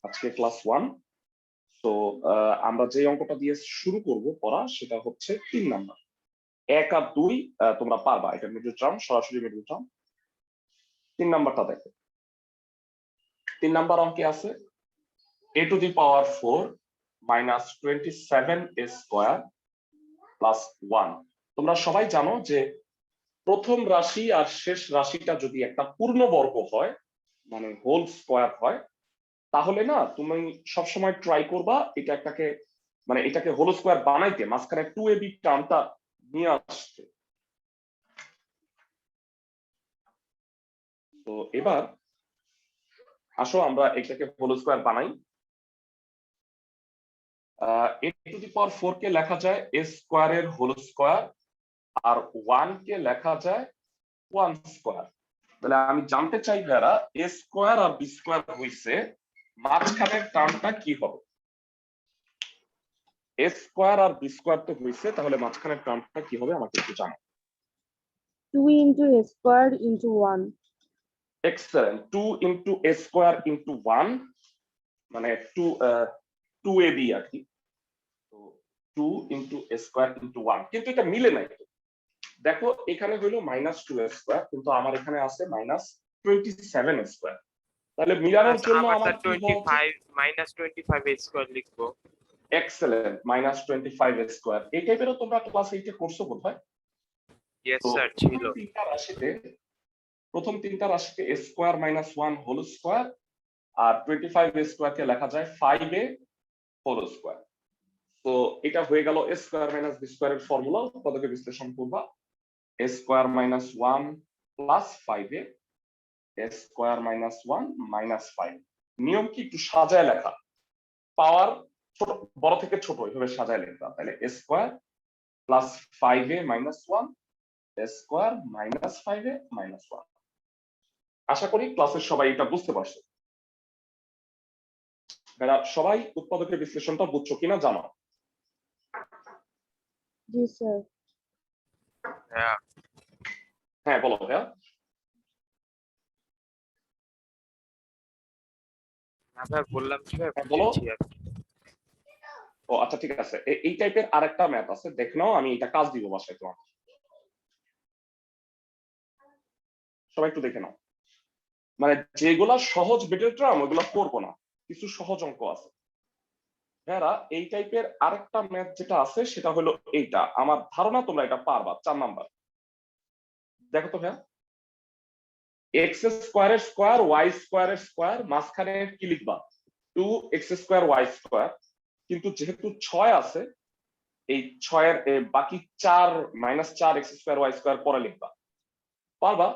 আজকে ক্লাস 1। তো আমরা যে অঙ্কটা দিয়ে শুরু করব পড়া সেটা হচ্ছে 3 নাম্বার। 1 আর 2 তোমরা পারবা, এটা মিডল টার্ম, সরাসরি মিডল টার্ম। 3 নাম্বারটা দেখো। 3 নাম্বার অঙ্কে আছে a to the power 4 minus 27 a square plus 1। তোমরা সবাই জানো যে প্রথম রাশি আর শেষ রাশিটা যদি একটা পূর্ণবর্গ হয়, মানে হোল স্কয়ার হয়, তাহলে না তুমি সবসময় ট্রাই করবা এটাকে হোল স্কয়ার বানাইতে, মাঝখানে 2ab টার্মটা নিয়ে আসতে। তো এবার আসো আমরা এটাকে হোল স্কয়ার বানাই। a to the power 4 কে লেখা যায় a স্কয়ারের হোল স্কয়ার, আর 1 কে লেখা যায় 1 স্কয়ার। তাহলে আমি জানতে চাই যারা a স্কয়ার আর b স্কয়ার হইছে, মাঝখানের টার্মটা কি হবে? a স্কয়ার আর b স্কয়ার তো হইছে, তাহলে মাঝখানের টার্মটা কি হবে আমাকে একটু জানাও। 2 into a squared into 1. Excellent. 2 into a square into 1 মানে 2ab আর কি। তো 2 into a square into 1, কিন্তু এটা মিলে নাই। দেখো এখানে হইলো -2a square, কিন্তু আমার এখানে আছে -27a square। তাহলে মিলানোর জন্য আমার 25 a square লিখবো। Excellent, -25a square। এই টাইপেরও তোমরা ক্লাস 8 এ কোর্সও বোধহয়। यस স্যার ছিল। প্রথম তিনটা রাশিতে a square minus 1 whole square আর 25a square কে লেখা যায় 5a হোল স্কয়ার। তো এটা হয়ে গেল a square minus b square এর ফর্মুলা। পদকে বিশ্লেষণ করবা a square minus 1 plus 5a, a square minus 1 minus 5। নিয়ম কি একটু সাজায় লেখা, পাওয়ার ছোট বড় থেকে ছোট এইভাবে সাজায় লেখা। তাহলে a square plus 5a minus 1, a square minus 5a minus 1। আশা করি ক্লাসের সবাই এটা বুঝতে পারছো। এরা সবাই উৎপাদকের বিশ্লেষণটা বুঝছো কিনা জানো? জি স্যার। হ্যাঁ বলো ভাইয়া। আমরা বললাম কি বলো। বুঝেছি আর ও আচ্ছা ঠিক আছে, এই টাইপের আরেকটা ম্যাথ আছে, দেখ নাও, আমি এটা কাজ দিব বাসায় তোমার। সবাই একটু দেখে নাও। মানে যেগুলা সহজ মিডল টার্ম ওইগুলা করবো না, কিছু সহজ অঙ্ক আছে। ভাইয়ারা এই টাইপের আরেকটা ম্যাথ যেটা আছে সেটা হলো এইটা। আমার ধারণা তোমরা এটা পারবা। 4 নাম্বার দেখো তো ভাইয়া। এক্স স্কোয়ারের স্কোয়ার ওয়াই স্কোয়ারের স্কোয়ার, মাঝখানে কি লিখবা? 2x square Y square. কিন্তু যেহেতু 6 আছে, এই 6 এর বাকি 4 -4x স্কোয়ার ওয়াই স্কোয়ার পরে লিখবা। পারবা?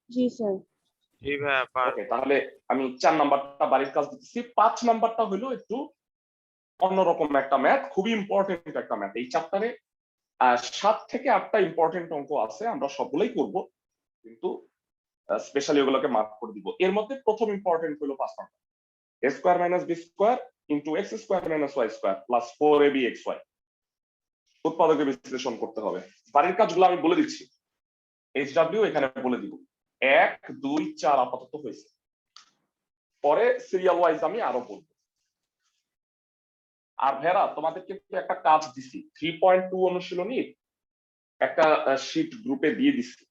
জি স্যার। জি ভাইয়া পারবো। ওকে, তাহলে আমি 4 নাম্বারটা বাড়ির কাজ দিতেছি। 5 নাম্বারটা হলো একটু অন্যরকম একটা ম্যাথ, খুবই ইম্পর্টেন্ট একটা ম্যাথ। এই চ্যাপ্টারে 7 থেকে 8টা ইম্পর্টেন্ট অঙ্ক আছে, আমরা সবগুলোই করব, কিন্তু স্পেশালি ওগুলোকে মার্ক করে দিব। এর মধ্যে প্রথম ইম্পর্টেন্ট হলো 5 number, a square minus b square into x square minus y square plus 4abxy। উৎপাদকের বিশ্লেষণ করতে হবে। বাড়ির কাজগুলো আমি বলে দিচ্ছি, HW এখানে বলে দিব। 1 2 4 আপাতত হয়েছে, পরে সিরিয়াল ওয়াইজ আমি আরো বলবো। আর ভেরা তোমাদের কিন্তু একটা কাজ দিছি, 3.2 অনুশীলনী একটা শীট গ্রুপে দিয়ে দিছি।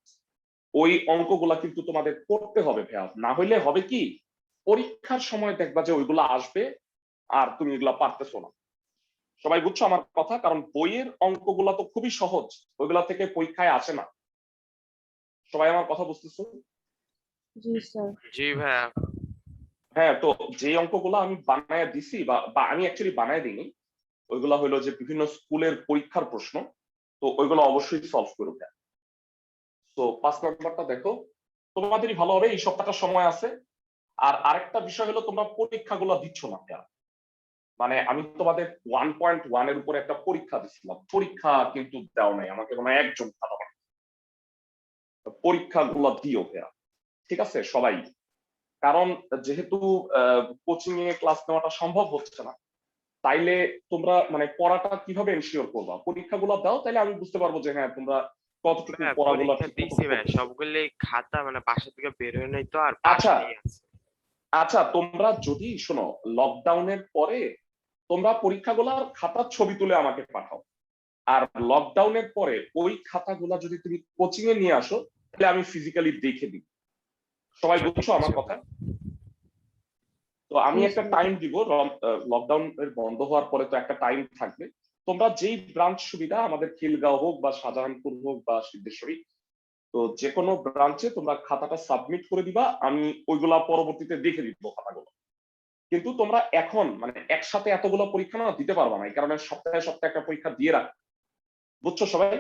ওই অঙ্কগুলা কিন্তু তোমাদের করতে হবে ভেয়া, না হইলে হবে কি পরীক্ষার সময় দেখবা যে ওইগুলা আসবে আর তুমি এগুলা পারতেছো না। সবাই বুঝছো আমার কথা? কারণ বইয়ের অঙ্কগুলা তো খুবই সহজ, ওইগুলা থেকে পরীক্ষায় আসে না। সবাই আমার কথা বুঝতেছো? জি স্যার। জি ভাইয়া। হ্যাঁ, তো যে অঙ্কগুলো আমি বানায় দিছি বা আমি অ্যাকচুয়ালি বানায় দিইনি, ওইগুলো হলো যে বিভিন্ন স্কুলের পরীক্ষার প্রশ্ন, তো ওইগুলো অবশ্যই সলভ করবে। তো 5 নাম্বারটা দেখো, তোমাদেরই ভালো হবে, এই সপ্তাহটা সময় আছে। আর আরেকটা বিষয় হলো তোমরা পরীক্ষাগুলো দিচ্ছ না। মানে আমি তোমাদের 1.1 এর উপর একটা পরীক্ষা দিছিলাম, পরীক্ষা কিন্তু দাও নাই, আমাকে মনে হয় একজন খাতা পাঠায়। পরীক্ষাগুলো দিও ভাইয়া, ঠিক আছে সবাই। কারণ যেহেতু কোচিং এ ক্লাস নেওয়াটা সম্ভব হচ্ছে না, তাইলে তোমরা মানে পড়াটা কিভাবে এনশিওর করবা? পরীক্ষাগুলো দাও, তাইলে আমি বুঝতে পারবো যে হ্যাঁ তোমরা কতটুকু পড়াগুলো পরীক্ষা দিছি ভাই, সবগুলোই খাতা মানে বাসা থেকে বের হয়ে নাই তো, আর আচ্ছা বাসায় আছে। আচ্ছা, তোমরা যদি শোনো, লকডাউনের পরে তোমরা পরীক্ষাগুলোর খাতার ছবি তুলে আমাকে পাঠাও, আর লকডাউনের পরে ওই খাতাগুলা যদি তুমি কোচিং এ নিয়ে আসো, তাহলে আমি ফিজিক্যালি দেখে দিই। সবাই বুঝছো আমার কথা? তো আমি Yes, একটা sir. টাইম দিব, লকডাউন এর বন্ধ হওয়ার পরে তো একটা টাইম থাকবে। তোমরা যেই ব্রাঞ্চ সুবিধা, আমাদের খিলগাঁও হোক বা শাহজাহানপুর হোক বা সিদ্ধেশ্বরী, তো যে কোনো ব্রাঞ্চে তোমরা খাতাটা সাবমিট করে দিবা, আমি ওইগুলা পরবর্তীতে দেখে দিব খাতাগুলো। কিন্তু তোমরা এখন মানে একসাথে এতগুলো পরীক্ষা না দিতে পারবা না, এই কারণে সপ্তাহে সপ্তাহে একটা পরীক্ষা দিয়ে রাখ, বুঝছো সবাই?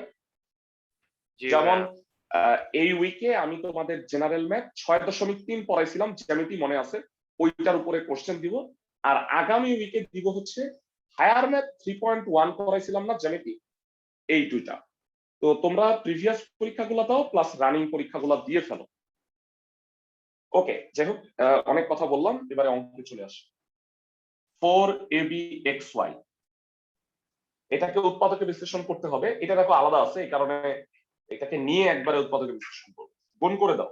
জি যেমন ভাইয়া। এই উইকে আমি তোমাদের জেনারেল ম্যাথ 6.3 পড়াইছিলাম, জ্যামিতি মনে আছে, ওইটার উপরে কোশ্চেন দিব। আর আগামী উইকে দিব হচ্ছে হায়ার ম্যাথ 3.1 পড়াইছিলাম না জ্যামিতি, এই দুইটা। তো তোমরা প্রিভিয়াস পরীক্ষাগুলো দাও প্লাস রানিং পরীক্ষাগুলো দিয়ে ফেলো। ওকে, যাই হোক, অনেক কথা বললাম, এবারে অঙ্কে চলে আসি। 4abxy, এটাকে উৎপাদকে বিশ্লেষণ করতে হবে। এটা দেখো আলাদা আছে, এই কারণে এটাকে নিয়ে একবারে উৎপাদকে বিশ্লেষণ করবো। গুণ করে দাও,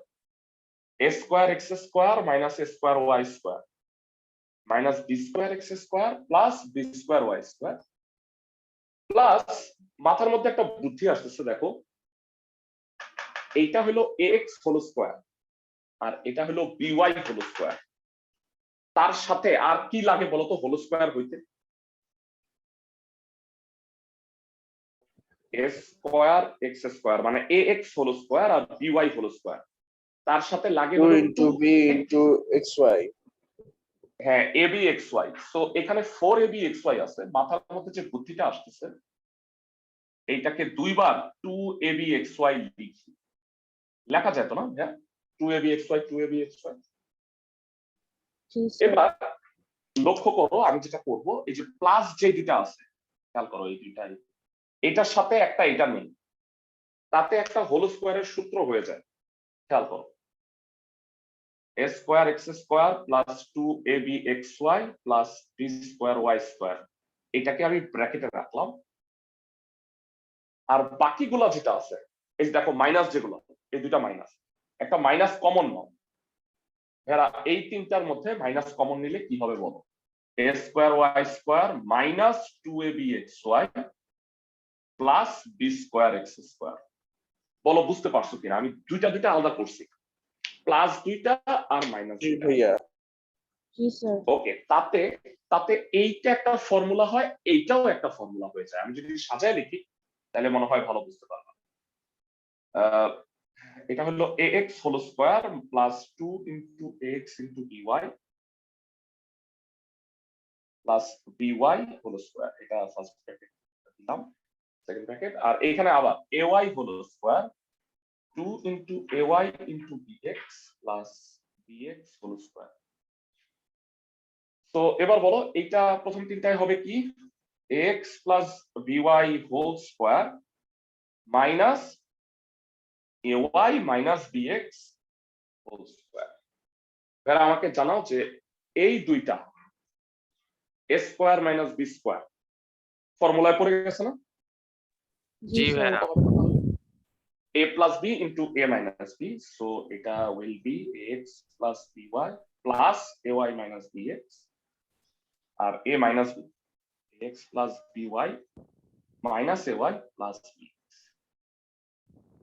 a square x square minus a square Y square minus B square x square plus B square Y square plus, মাথার মধ্যে একটা বুদ্ধি আসতেছে, দেখো এইটা হলো এ এক্স হোল স্কোয়ার আর এটা হলো বিওয়াই হোল স্কোয়ার, তার সাথে আর কি লাগে বলতো হোল স্কোয়ার হইতে? এ স্কোয়ার এক্স স্কোয়ার মানে এ এক্স হোল স্কোয়ার আর বিওয়াই হোল স্কোয়ার, তার সাথে লাগে 2 হলো into b into xy. হ্যাঁ, A B x Y. So এখানে 4abxy আছে, মাথার মধ্যে যে বুদ্ধিটা আসতেছে, এইটাকে দুইবার 2abxy লিখি, লেখা যেত না? হ্যাঁ, 2abxy 2abxy। Yes, sir. এবার লক্ষ্য করো, আমি যেটা করব, এই যে প্লাস যে দুইটা আছে, খেয়াল করো এই দুইটাই, এটার সাথে একটা এটা নেই, তাতে একটা হোল স্কোয়ারের সূত্র হয়ে যায়। খেয়াল করো, a square x square plus 2abxy plus B square Y square, এটাকে আমি ব্র্যাকেটে রাখলাম। আর বাকিগুলা যেটা আছে, এই দেখো মাইনাস যেগুলো, এই দুটা মাইনাস, একটা মাইনাস কমন নাও। এরা এই তিনটার মধ্যে মাইনাস কমন নিলে কি হবে বলো? A square Y square minus 2abxy plus B square x square. বলো বুঝতে পারছো কিনা? আমি দুইটা দুইটা আলাদা করছি, প্লাস দুইটা আর মাইনাস জি দুইটা। ভাইয়া। Yes, sir. ওকে, তাতে তাতে এইটা একটা ফর্মুলা হয়, এইটাও একটা ফর্মুলা হয়ে যায়। আমি যদি সাজায় লিখি তাহলে মনে হয় ভালো বুঝতে পারবো। এটা হলো এ x whole square plus 2 into x into b y plus b y whole square, এটা ফার্স্ট ব্র্যাকেট দিলাম, সেকেন্ড ব্র্যাকেট, আর এখানে আবার a y whole square 2 into a y into b x plus b x whole square. তো এবার বলো, এইটা প্রথম তিনটায় হবে কি? X plus b y whole square minus a y minus b x whole square. এবার আমাকে জানাও যে এই দুইটা a square minus B square ফর্মুলায় পড়ে গেছে না? জি Yes, sir. ভাইয়া। a plus b into a minus b, so এটা will be ax plus by plus ay minus bx R a minus b, ax plus by minus ay plus bx।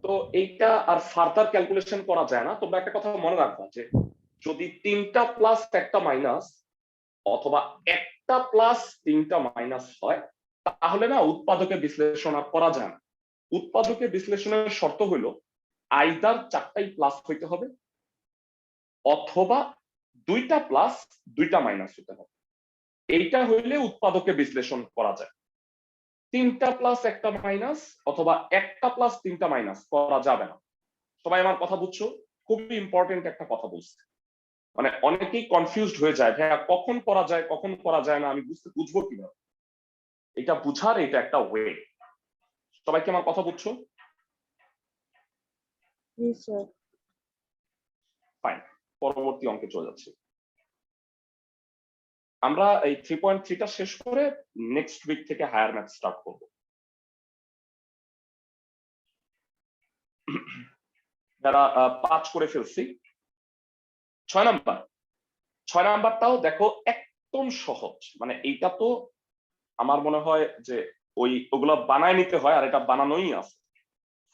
তো এইটা আর further calculation করা যায় না। তোমরা একটা কথা মনে রাখবা যে যদি তিনটা প্লাস একটা মাইনাস অথবা একটা প্লাস তিনটা মাইনাস হয়, তাহলে না উৎপাদকে বিশ্লেষণ আর করা যায় না। উৎপাদকে বিশ্লেষণের শর্ত হইল আইদার চারটাই প্লাস হইতে হবে অথবা দুইটা প্লাস দুইটা মাইনাস হইতে হবে। এইটা হইলে উৎপাদকে বিশ্লেষণ করা যায়। তিনটা প্লাস একটা মাইনাস অথবা একটা প্লাস তিনটা মাইনাস করা যাবে না। সবাই আমার কথা বুঝছো? খুবই ইম্পর্টেন্ট একটা কথা বলছি, মানে অনেকেই কনফিউজড হয়ে যায়, ভাইয়া কখন করা যায় কখন করা যায় না, আমি বুঝবো কিভাবে? এটা বুঝার এটা একটা ওয়ে। সবাই কি আমার কথা বুঝছো? Yes, sir. ফাইন, পরবর্তী অঙ্কে চলে যাচ্ছি। আমরা এই 3.3টা শেষ করে নেক্সট উইক থেকে হায়ার ম্যাথ স্টার্ট করব। যারা 5 করে ফেলছি, 6 নাম্বার 6 নাম্বারটাও দেখো একদম সহজ, মানে এইটা তো আমার মনে হয় যে ওগুলো বানায় নিতে হয়, আর এটা বানানোই আছে।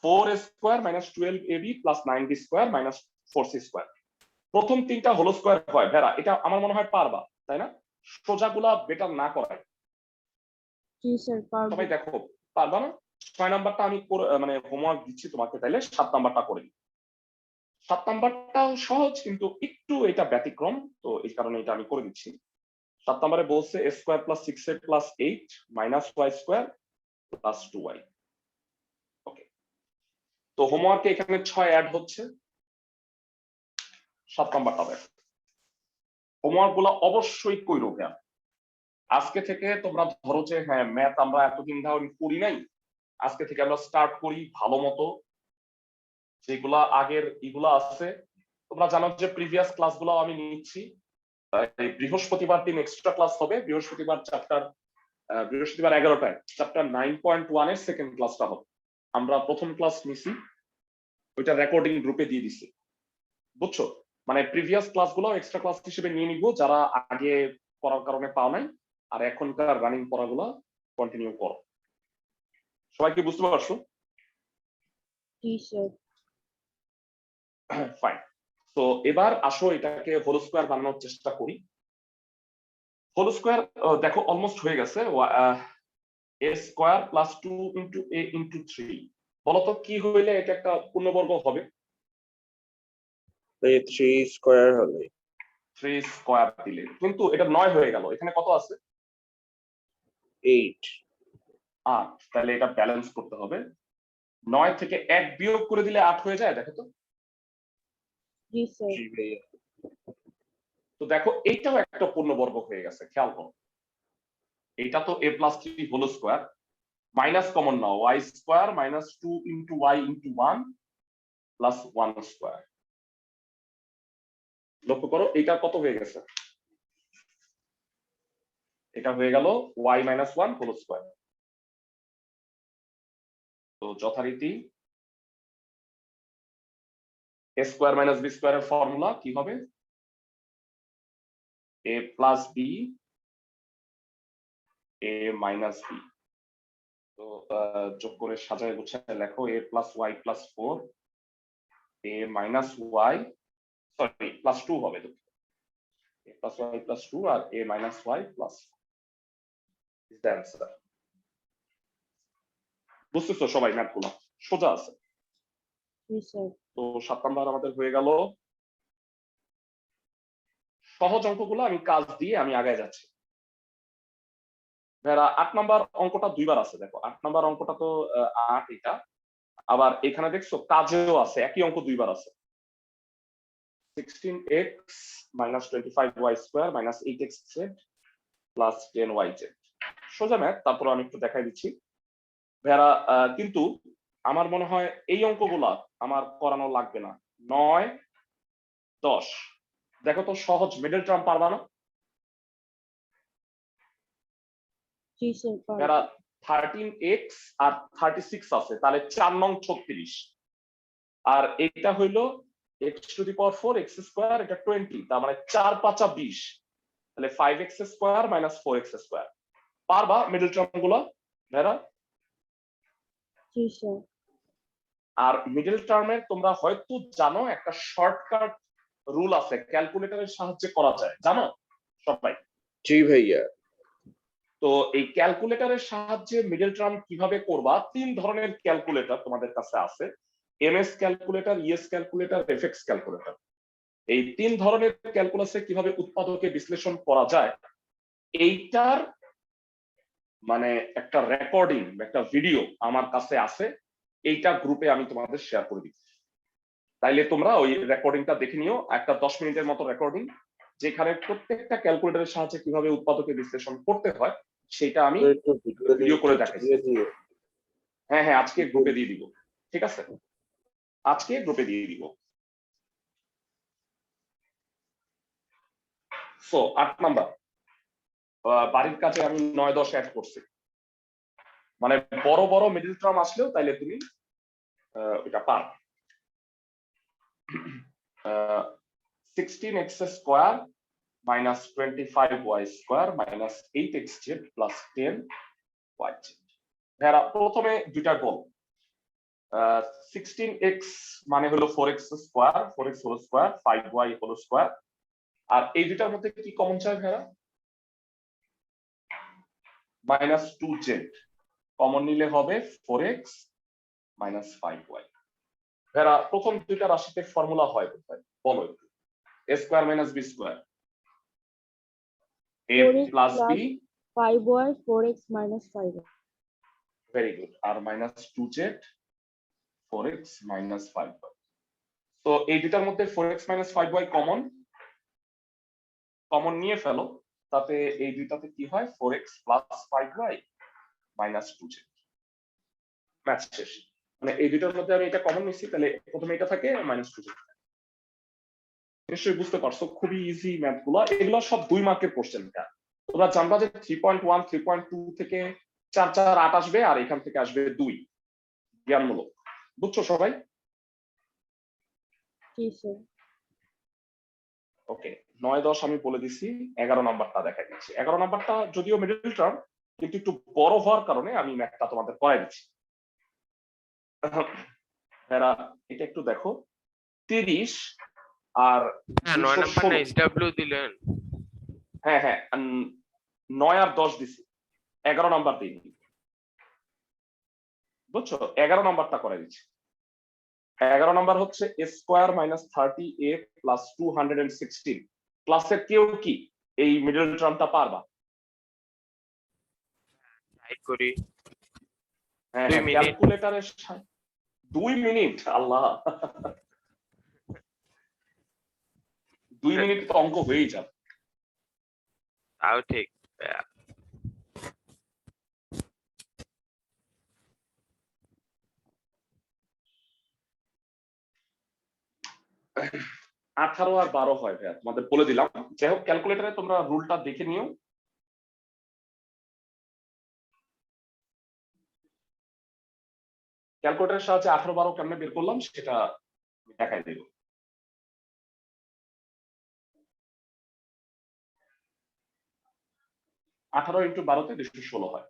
4a square minus 12ab plus 9b square minus 4c square. প্রথম তিনটা হোল স্কোয়ার হয় ভেরা, এটা আমার মনে হয় পারবা, তাই না? সোজাগুলা বেটার না করায়। জি স্যার পারবো। সবাই দেখো পারবা না? 6 নাম্বারটা আমি মানে হোমওয়ার্ক দিচ্ছি তোমাকে, তাইলে 7 নাম্বারটা করে দিই। 7 নাম্বারটাও সহজ, কিন্তু একটু এটা ব্যতিক্রম, তো এই কারণে এটা আমি করে দিচ্ছি। 7 নাম্বারে বলছে a square plus 6a plus 8 minus y square plus 2y। ওকে, তো হোমওয়ার্কে এখানে 6 অ্যাড হচ্ছে। 7 নাম্বারটা দেখো, হোমওয়ার্ক গুলো অবশ্যই কইরো। আজকে থেকে তোমরা ধরো যে হ্যাঁ ম্যাথ আমরা এতদিন ধরে করি নাই, আজকে থেকে আমরা স্টার্ট করি ভালো মতো। যেগুলা আগের এগুলা আছে, তোমরা জানো যে প্রিভিয়াস ক্লাসগুলো আমি নিচ্ছি। বৃহস্পতিবার দিন এক্সট্রা ক্লাস হবে, বৃহস্পতিবার 11টায় চ্যাপ্টার 9.1 এর সেকেন্ড ক্লাসটা হবে। আমরা প্রথম ক্লাস নিছি, ওইটা রেকর্ডিং গ্রুপে দিয়ে দিছি, বুঝছো? মানে প্রিভিয়াস ক্লাসগুলো এক্সট্রা ক্লাস হিসেবে নিয়ে নিব, যারা আগে পড়ার কারণে পাও নাই, আর এখনকার রানিং পড়াগুলো কন্টিনিউ করো। সবাই কি বুঝতে পারছো? জি স্যার। ফাইন। তো এবার আসো এটাকে হোল স্কোয়ার বানানোর চেষ্টা করি। হোল স্কোয়ার দেখো অলমোস্ট হয়ে গেছে। a square plus 2 into a into 3, বলতো কি হইলে এটা একটা পূর্ণবর্গ হবে? 3 স্কোয়ার হলে 3 স্কোয়ার দিলে, কিন্তু এটা 9 হয়ে গেল, এখানে কত আছে? 8। 8। তাহলে এটা ব্যালেন্স করতে হবে। 9 থেকে 1 বিয়োগ করে দিলে 8 হয়ে যায়, দেখো তো। জি স্যার। জি ভাইয়া। তো দেখো এইটাও একটা পূর্ণবর্গ হয়ে গেছে, খেয়াল করো। এইটা তো a plus 3 whole square, minus common নাও, y square minus 2 into y into 1 plus 1 square. লক্ষ্য করো এটা কত হয়ে গেছে? এটা হয়ে গেল y মাইনাস 1 হোল স্কোয়ার। তো যথারীতি a স্কোয়ার মাইনাস b স্কোয়ারের ফর্মুলা কি হবে? a plus b a minus b। তো যোগ করে সাজায় গুছায় লেখো a plus y plus 4 a minus y, sorry plus 2 হবে, a প্লাস y প্লাস 2 আর a minus y plus is the answer. বুঝতেছো সবাই? ম্যাথগুলো সোজা আছে। জি স্যার। তো 7 নাম্বার আমাদের হয়ে গেল। সহজ অঙ্কগুলো আমি কাজ দিয়ে আমি আগায় যাচ্ছি। 8 নাম্বার অঙ্কটা দুইবার আছে, দেখো 8 নাম্বার অঙ্কটা তো 8, এটা আবার এখানে দেখছো কাজেও আছে, একই অঙ্ক দুইবার আছে। 16x minus 25y square minus 8xz plus 10yz। সোজা ম্যাথ, তারপর আমি একটু দেখাই দিচ্ছি। কিন্তু আমার মনে হয় এই অঙ্কগুলা আমার করানো লাগবে না। 9, 10 দেখো তো সহজ, মিডল টার্ম পারবা না? জি স্যার পারবো। 13x আর 36 আছে, তাহলে 4 নং 36, আর এটা হইলো x two the power 4 x square, এটা 20, তার মানে 4 5 20, তাহলে 5x square minus 4x square. পারবা মিডল টার্ম গুলো ভেরা? জি স্যার। আর মিডল টার্মের তোমরা হয়তো জানো একটা শর্টকাট রুল আছে, ক্যালকুলেটরের সাহায্যে করা যায়, জানো সবাই? জি ভাইয়া। তো এই ক্যালকুলেটরের সাহায্যে মিডল টার্ম কিভাবে করবা, 3 ধরনের ক্যালকুলেটর তোমাদের কাছে আছে, MS calculator, ES calculator, FX calculator. এই 3 ধরনের ক্যালকুলাসে কিভাবে উৎপাদকে বিশ্লেষণ করা যায় এইটার মানে একটা রেকর্ডিং, একটা ভিডিও আমার কাছে আছে, এইটা গ্রুপে আমি তোমাদের শেয়ার করে দিচ্ছি। তাইলে তোমরা ওই রেকর্ডিংটা দেখে নিও, একটা 10 মিনিটের মতো রেকর্ডিং, যেখানে প্রত্যেকটা ক্যালকুলেটরের সাহায্যে কিভাবে উৎপাদকে বিশ্লেষণ করতে হয় সেটা আমি ভিডিও করে দেখাইছি। হ্যাঁ হ্যাঁ, আজকে গ্রুপে দিয়ে দিব, ঠিক আছে? আজকে গ্রুপে দিয়ে দিব। সো 8 নাম্বার বাড়ির কাছে আমি 9 10 অ্যাড করছি, মানে বড় বড় মিডল টার্ম আসলেও তাইলে তুমি এটা পার। 16x square minus 25y square minus 8xz plus 10yz। ভাইয়ারা প্রথমে দুইটা বল, 16x মানে হলো 4x square, 4x whole square, 5y whole square. আর এই দুটার মধ্যে কি কমন চাই ভাইয়ারা? মাইনাস 2z কমন নিলে হবে 4x মাইনাস 5y। ভাইয়ারা প্রথম দুইটা রাশিতে ফর্মুলা হয় কোথায় বলো একটু? a square minus b square, a 4x plus b, 5y 4x minus 5y. Very good. আর minus 2z 4x minus 5y। তো এই দুটার মধ্যে 4x minus 5y common, common নিয়ে ফেলো, তাতে এই দুইটাতে কি হয়? 4x plus 5y minus 2z। Math শেষ। মানে এই দুইটার মধ্যে আমি এটা কমন নিচ্ছি, তাহলে প্রথমে এটা থাকে মাইনাস 2z। নিশ্চয়ই বুঝতে পারছো, খুবই ইজি ম্যাথ গুলো। এগুলো সব 2 মার্কের কোশ্চেন। তোমরা জানবা যে 3.1 3.2 থেকে 4 4 8 আসবে, আর এখান থেকে আসবে 2 জ্ঞানমূলক। বুঝছো সবাই? জি স্যার। ওকে, 9 10 আমি বলে দিছি, 11 নাম্বারটা দেখাই দিচ্ছি। 11 নাম্বারটা যদিও মিডল টার্ম, কিন্তু একটু বড় হওয়ার কারণে আমি ম্যাথটা তোমাদের করাই দিচ্ছি। এরা এটা একটু দেখো, 30 আর হ্যাঁ 9 নাম্বার না এসডব্লিউ দিলেন। হ্যাঁ হ্যাঁ 9 আর 10 দিছি, 11 নাম্বার দিইনি। বুঝছো? 11 নাম্বারটা করাই দিচ্ছি। 11 নাম্বার হচ্ছে a square minus 30a plus 216। ক্লাসের কেউ কি এই মিডল টার্মটা পারবা? ট্রাই করি। হ্যাঁ 2 মিনিট। ক্যালকুলেটরের 2 মিনিট? আল্লাহ, 2 মিনিট তো অঙ্ক হয়েই যাবে। তাও ঠিক। আঠারো আর 12 হয় ভাইয়া, তোমাদের বলে দিলাম। যাই হোক, ক্যালকুলেটরে তোমরা রুলটা দেখে নিও। ক্যালকুলেটরের সাহায্যে 18 12 কেমনে বের করলাম সেটা দেখাই দেব। আঠারো ইন্টু 12 তে 216 হয়।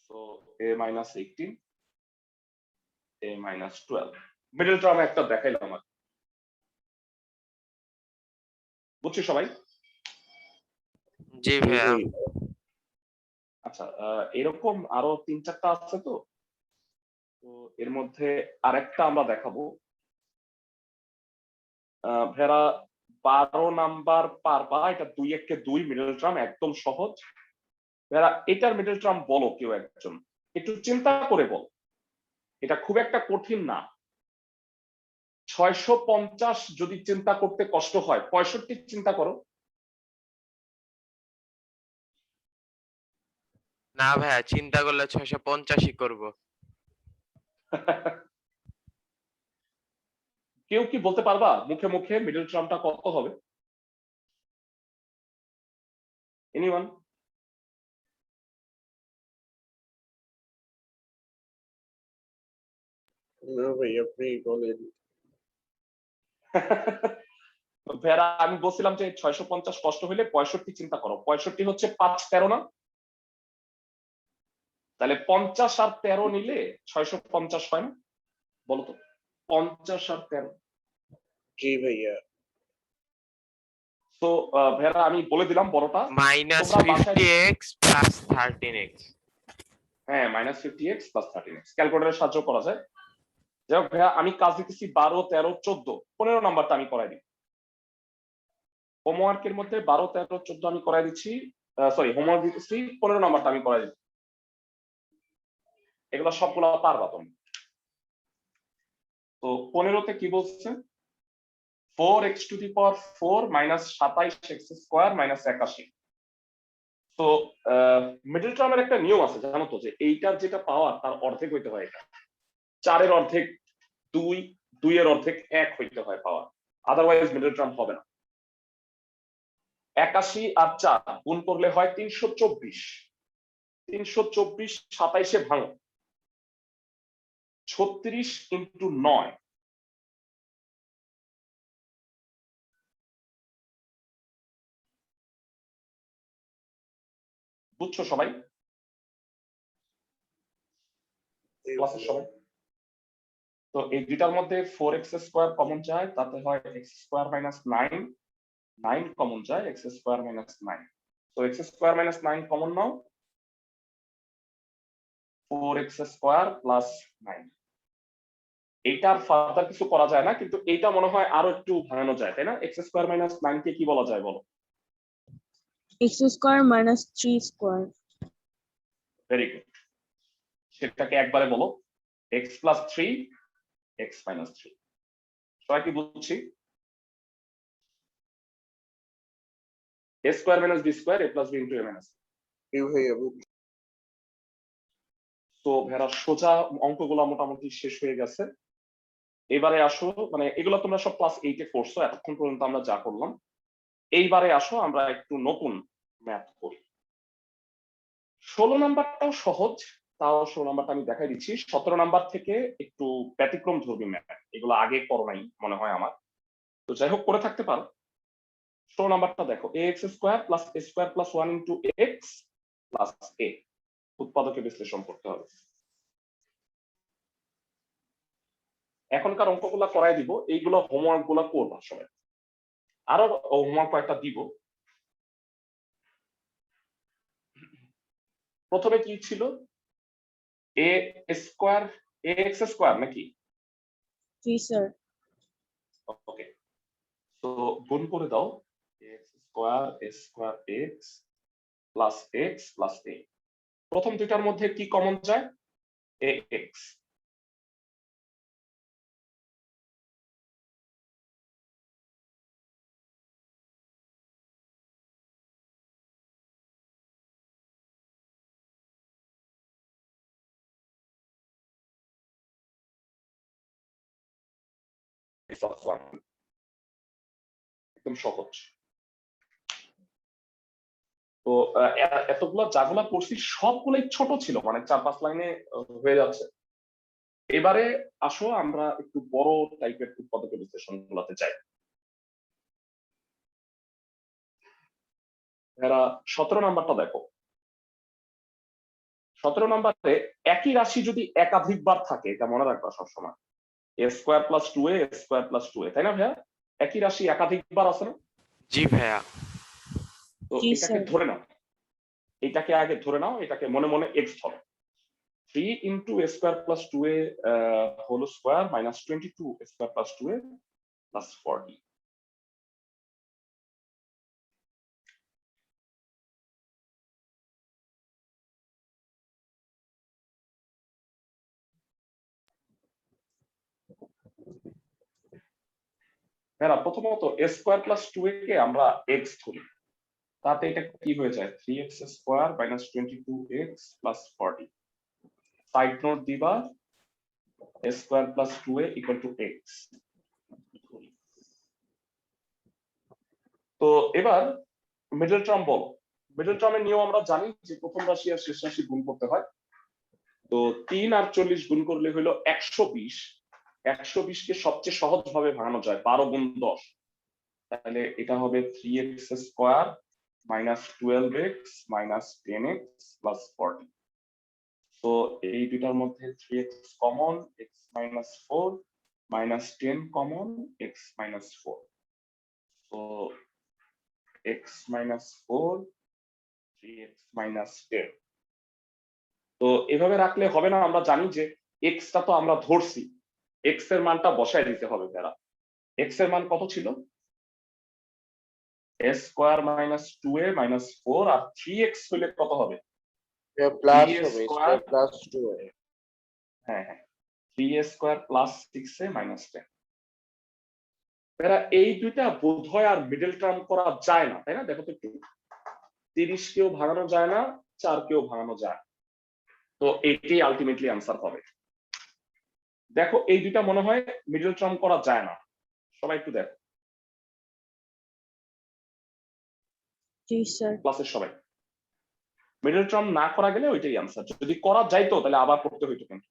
So a minus 18 a minus 12। Middle term একটা দেখাইলাম আর। বুঝছি সবাই? জি ভাইয়া। আচ্ছা, এরকম আরো 3 4টা আছে। তো এর মধ্যে আরেকটা আমরা দেখাবো। ভেরা 12 নাম্বার পারবা, এটা 2 1 2 মিডল টার্ম, একদম সহজ। ভেরা এটার মিডল টার্ম বলো কেউ একজন, একটু চিন্তা করে বল। এটা খুব একটা কঠিন না। 650 যদি চিন্তা করতে কষ্ট হয়, 65 চিন্তা করো। না ভাইয়া, চিন্তা করলে 650ই করব। কেউ কি বলতে পারবা মুখে মুখে মিডল টার্মটা কত হবে? এনিওয়ান? না ভাই, আপনি বলেন। ভেরা আমি বলছিলাম যে 650 কষ্ট হইলে 65 চিন্তা করো। 65 হচ্ছে 5 13 না? তাহলে 50 আর 13 নিলে 650 হয় না? বলো তো, 50 আর 13। জি ভাইয়া। তো ভেরা আমি বলে দিলাম বড়টা। মাইনাস তোমরা বাসায় 50x প্লাস 13x। হ্যাঁ মাইনাস 50x প্লাস 13x ক্যালকুলেটরের সাহায্য করা যায়। যাই হোক ভাইয়া, আমি কাজ দিতেছি 12 13 14 15 নাম্বারটা আমি করাই দিই। হোমওয়ার্কের মধ্যে 12 13 14 আমি করাই দিচ্ছি। সরি, হোমওয়ার্ক দিতেছি 15 নাম্বারটা আমি করাই দিচ্ছি। এগুলো সবগুলো পারবা তুমি। তো 15তে কি বলছে? 4x two the power 4 minus 27x square minus 81। তো মিডল টার্মের একটা নিয়ম আছে জানো তো, যে এইটার যেটা পাওয়ার তার অর্ধেক হইতে হয়। এটা 4 এর অর্ধেক 2, 2 এর অর্ধেক 1 হইতে হয় পাওয়ার, আদারওয়াইজ মিডল টার্ম হবে না। 81 আর 4 গুণ করলে হয় 324। 324 27-এ ভাঙো, 36 ইন্টু 9। বুঝছো সবাই জি ক্লাসের ভাইয়া। সবাই? তো এই দুইটার মধ্যে 4x স্কোয়ার কমন যায়, তাতে হয় x স্কোয়ার মাইনাস 9, 9 কমন যায় x স্কোয়ার মাইনাস 9। তো x স্কোয়ার মাইনাস 9 কমন নাও, 4x স্কোয়ার প্লাস 9। এইটার ফার্দার কিছু করা যায় না, কিন্তু এইটা মনে হয় আরো একটু ভাঙানো যায়, তাই না? x স্কোয়ার মাইনাস 9 কে কি বলা যায় বলো? X square minus 3 square. Very good, সেটাকে একবারে বলো x প্লাস 3 x মাইনাস 3। সবাই কি বুঝছি? a square minus b square a plus b into a minus. জি ভাইয়া। তো ভেড়া সোজা অঙ্কগুলো মোটামুটি শেষ হয়ে গেছে। এবারে আসো, মানে এগুলো তোমরা সব ক্লাস 8 এ করছো, এতক্ষণ পর্যন্ত আমরা যা করলাম। এইবারে আসো আমরা একটু নতুন ম্যাথ করি। 16 নাম্বারটাও সহজ, তাও 16 নাম্বারটা আমি দেখাই দিচ্ছি। 17 নাম্বার থেকে একটু ব্যতিক্রম ধর্মী ম্যাথ, এগুলো আগে করো নাই মনে হয় আমার, তো যাই হোক করে থাকতে পারো। 16 নাম্বারটা দেখো, ax square plus a square plus 1 into x plus a, উৎপাদকে বিশ্লেষণ করতে হবে। এখনকার অঙ্কগুলো করাই দিব, এইগুলো হোমওয়ার্ক গুলো করবা সবাই। আরো হোমওয়ার্ক কয়েকটা দিব। প্রথমে কি ছিল? a স্কোয়ার ax স্কোয়ার নাকি? জি স্যার। ওকে, তো গুণ করে দাও x square a square x plus x plus a। প্রথম দুইটার মধ্যে কি কমন যায়? ax। একদম সহজ। তো এতগুলো যাগুলা পড়ছি সবগুলোই ছোট ছিল, মানে 4-5 লাইনে হয়ে যাচ্ছে। এবারে আসো আমরা একটু বড় টাইপের উৎপাদক বিশ্লেষণ গুলাতে যাই। এরা 17 নাম্বারটা দেখো। 17 নাম্বারে একই রাশি যদি একাধিকবার থাকে, এটা মনে রাখবা সবসময়, a square plus 2a square plus 2a, তাই না ভাইয়া? একই রাশি একাধিকবার আছে না? জি ভাইয়া। তো জি এটাকে স্যার। ধরে নাও, এটাকে আগে ধরে নাও, এটাকে মনে মনে x ধরো। 3 into a square plus 2a whole square minus 22 square plus 2a plus 40। হ্যাঁ, প্রথমত a স্কোয়ার প্লাস 2a কে আমরা x ধরি, তাতে এটা কি হয়ে যায়? 3x square minus 22x plus 40। Side note দিবা a square plus 2a equal to x। তো এবার মিডল টার্ম বলো। মিডল টার্মের নিয়ম আমরা জানি যে প্রথম রাশি আর শেষ রাশি গুণ করতে হয়। তো 3 আর 40 গুণ করলে হলো 120। 120 কে সবচেয়ে সহজ ভাবে ভাঙানো যায় 12 গুণ 10, তাহলে এটা হবে 3x square minus 12x minus 10x plus 40। তো এই দুটার মধ্যে 3x common, x minus 4 minus 10 common, x minus 4। তো x মাইনাস 4 3x মাইনাস 10। তো এভাবে রাখলে হবে না, আমরা জানি যে x টা তো আমরা ধরছি, x এর মানটা বসায় দিতে হবে যারা। x এর মান কত ছিল? a square minus 2a minus 4, আর 3x হলে কত হবে? প্লাস 3a হবে স্কোয়ার, প্লাস 2a। হ্যাঁ হ্যাঁ, 3a square plus 6a minus 10। এরা এই দুইটা বোধহয় আর মিডল টার্ম করা যায় না, তাই না? দেখো তো একটু, 30 কেও ভাঙানো যায় না, 4 কেও ভাঙানো যায়। তো এইটাই আলটিমেটলি আনসার হবে। দেখো এই দুইটা মনে হয় মিডল টার্ম করা যায় না, সবাই একটু দেখো জি স্যার। ক্লাসের সবাই। মিডল টার্ম না করা গেলে ওইটাই আনসার, যদি করা যাইতো তাহলে আবার করতে হইতো কিন্তু।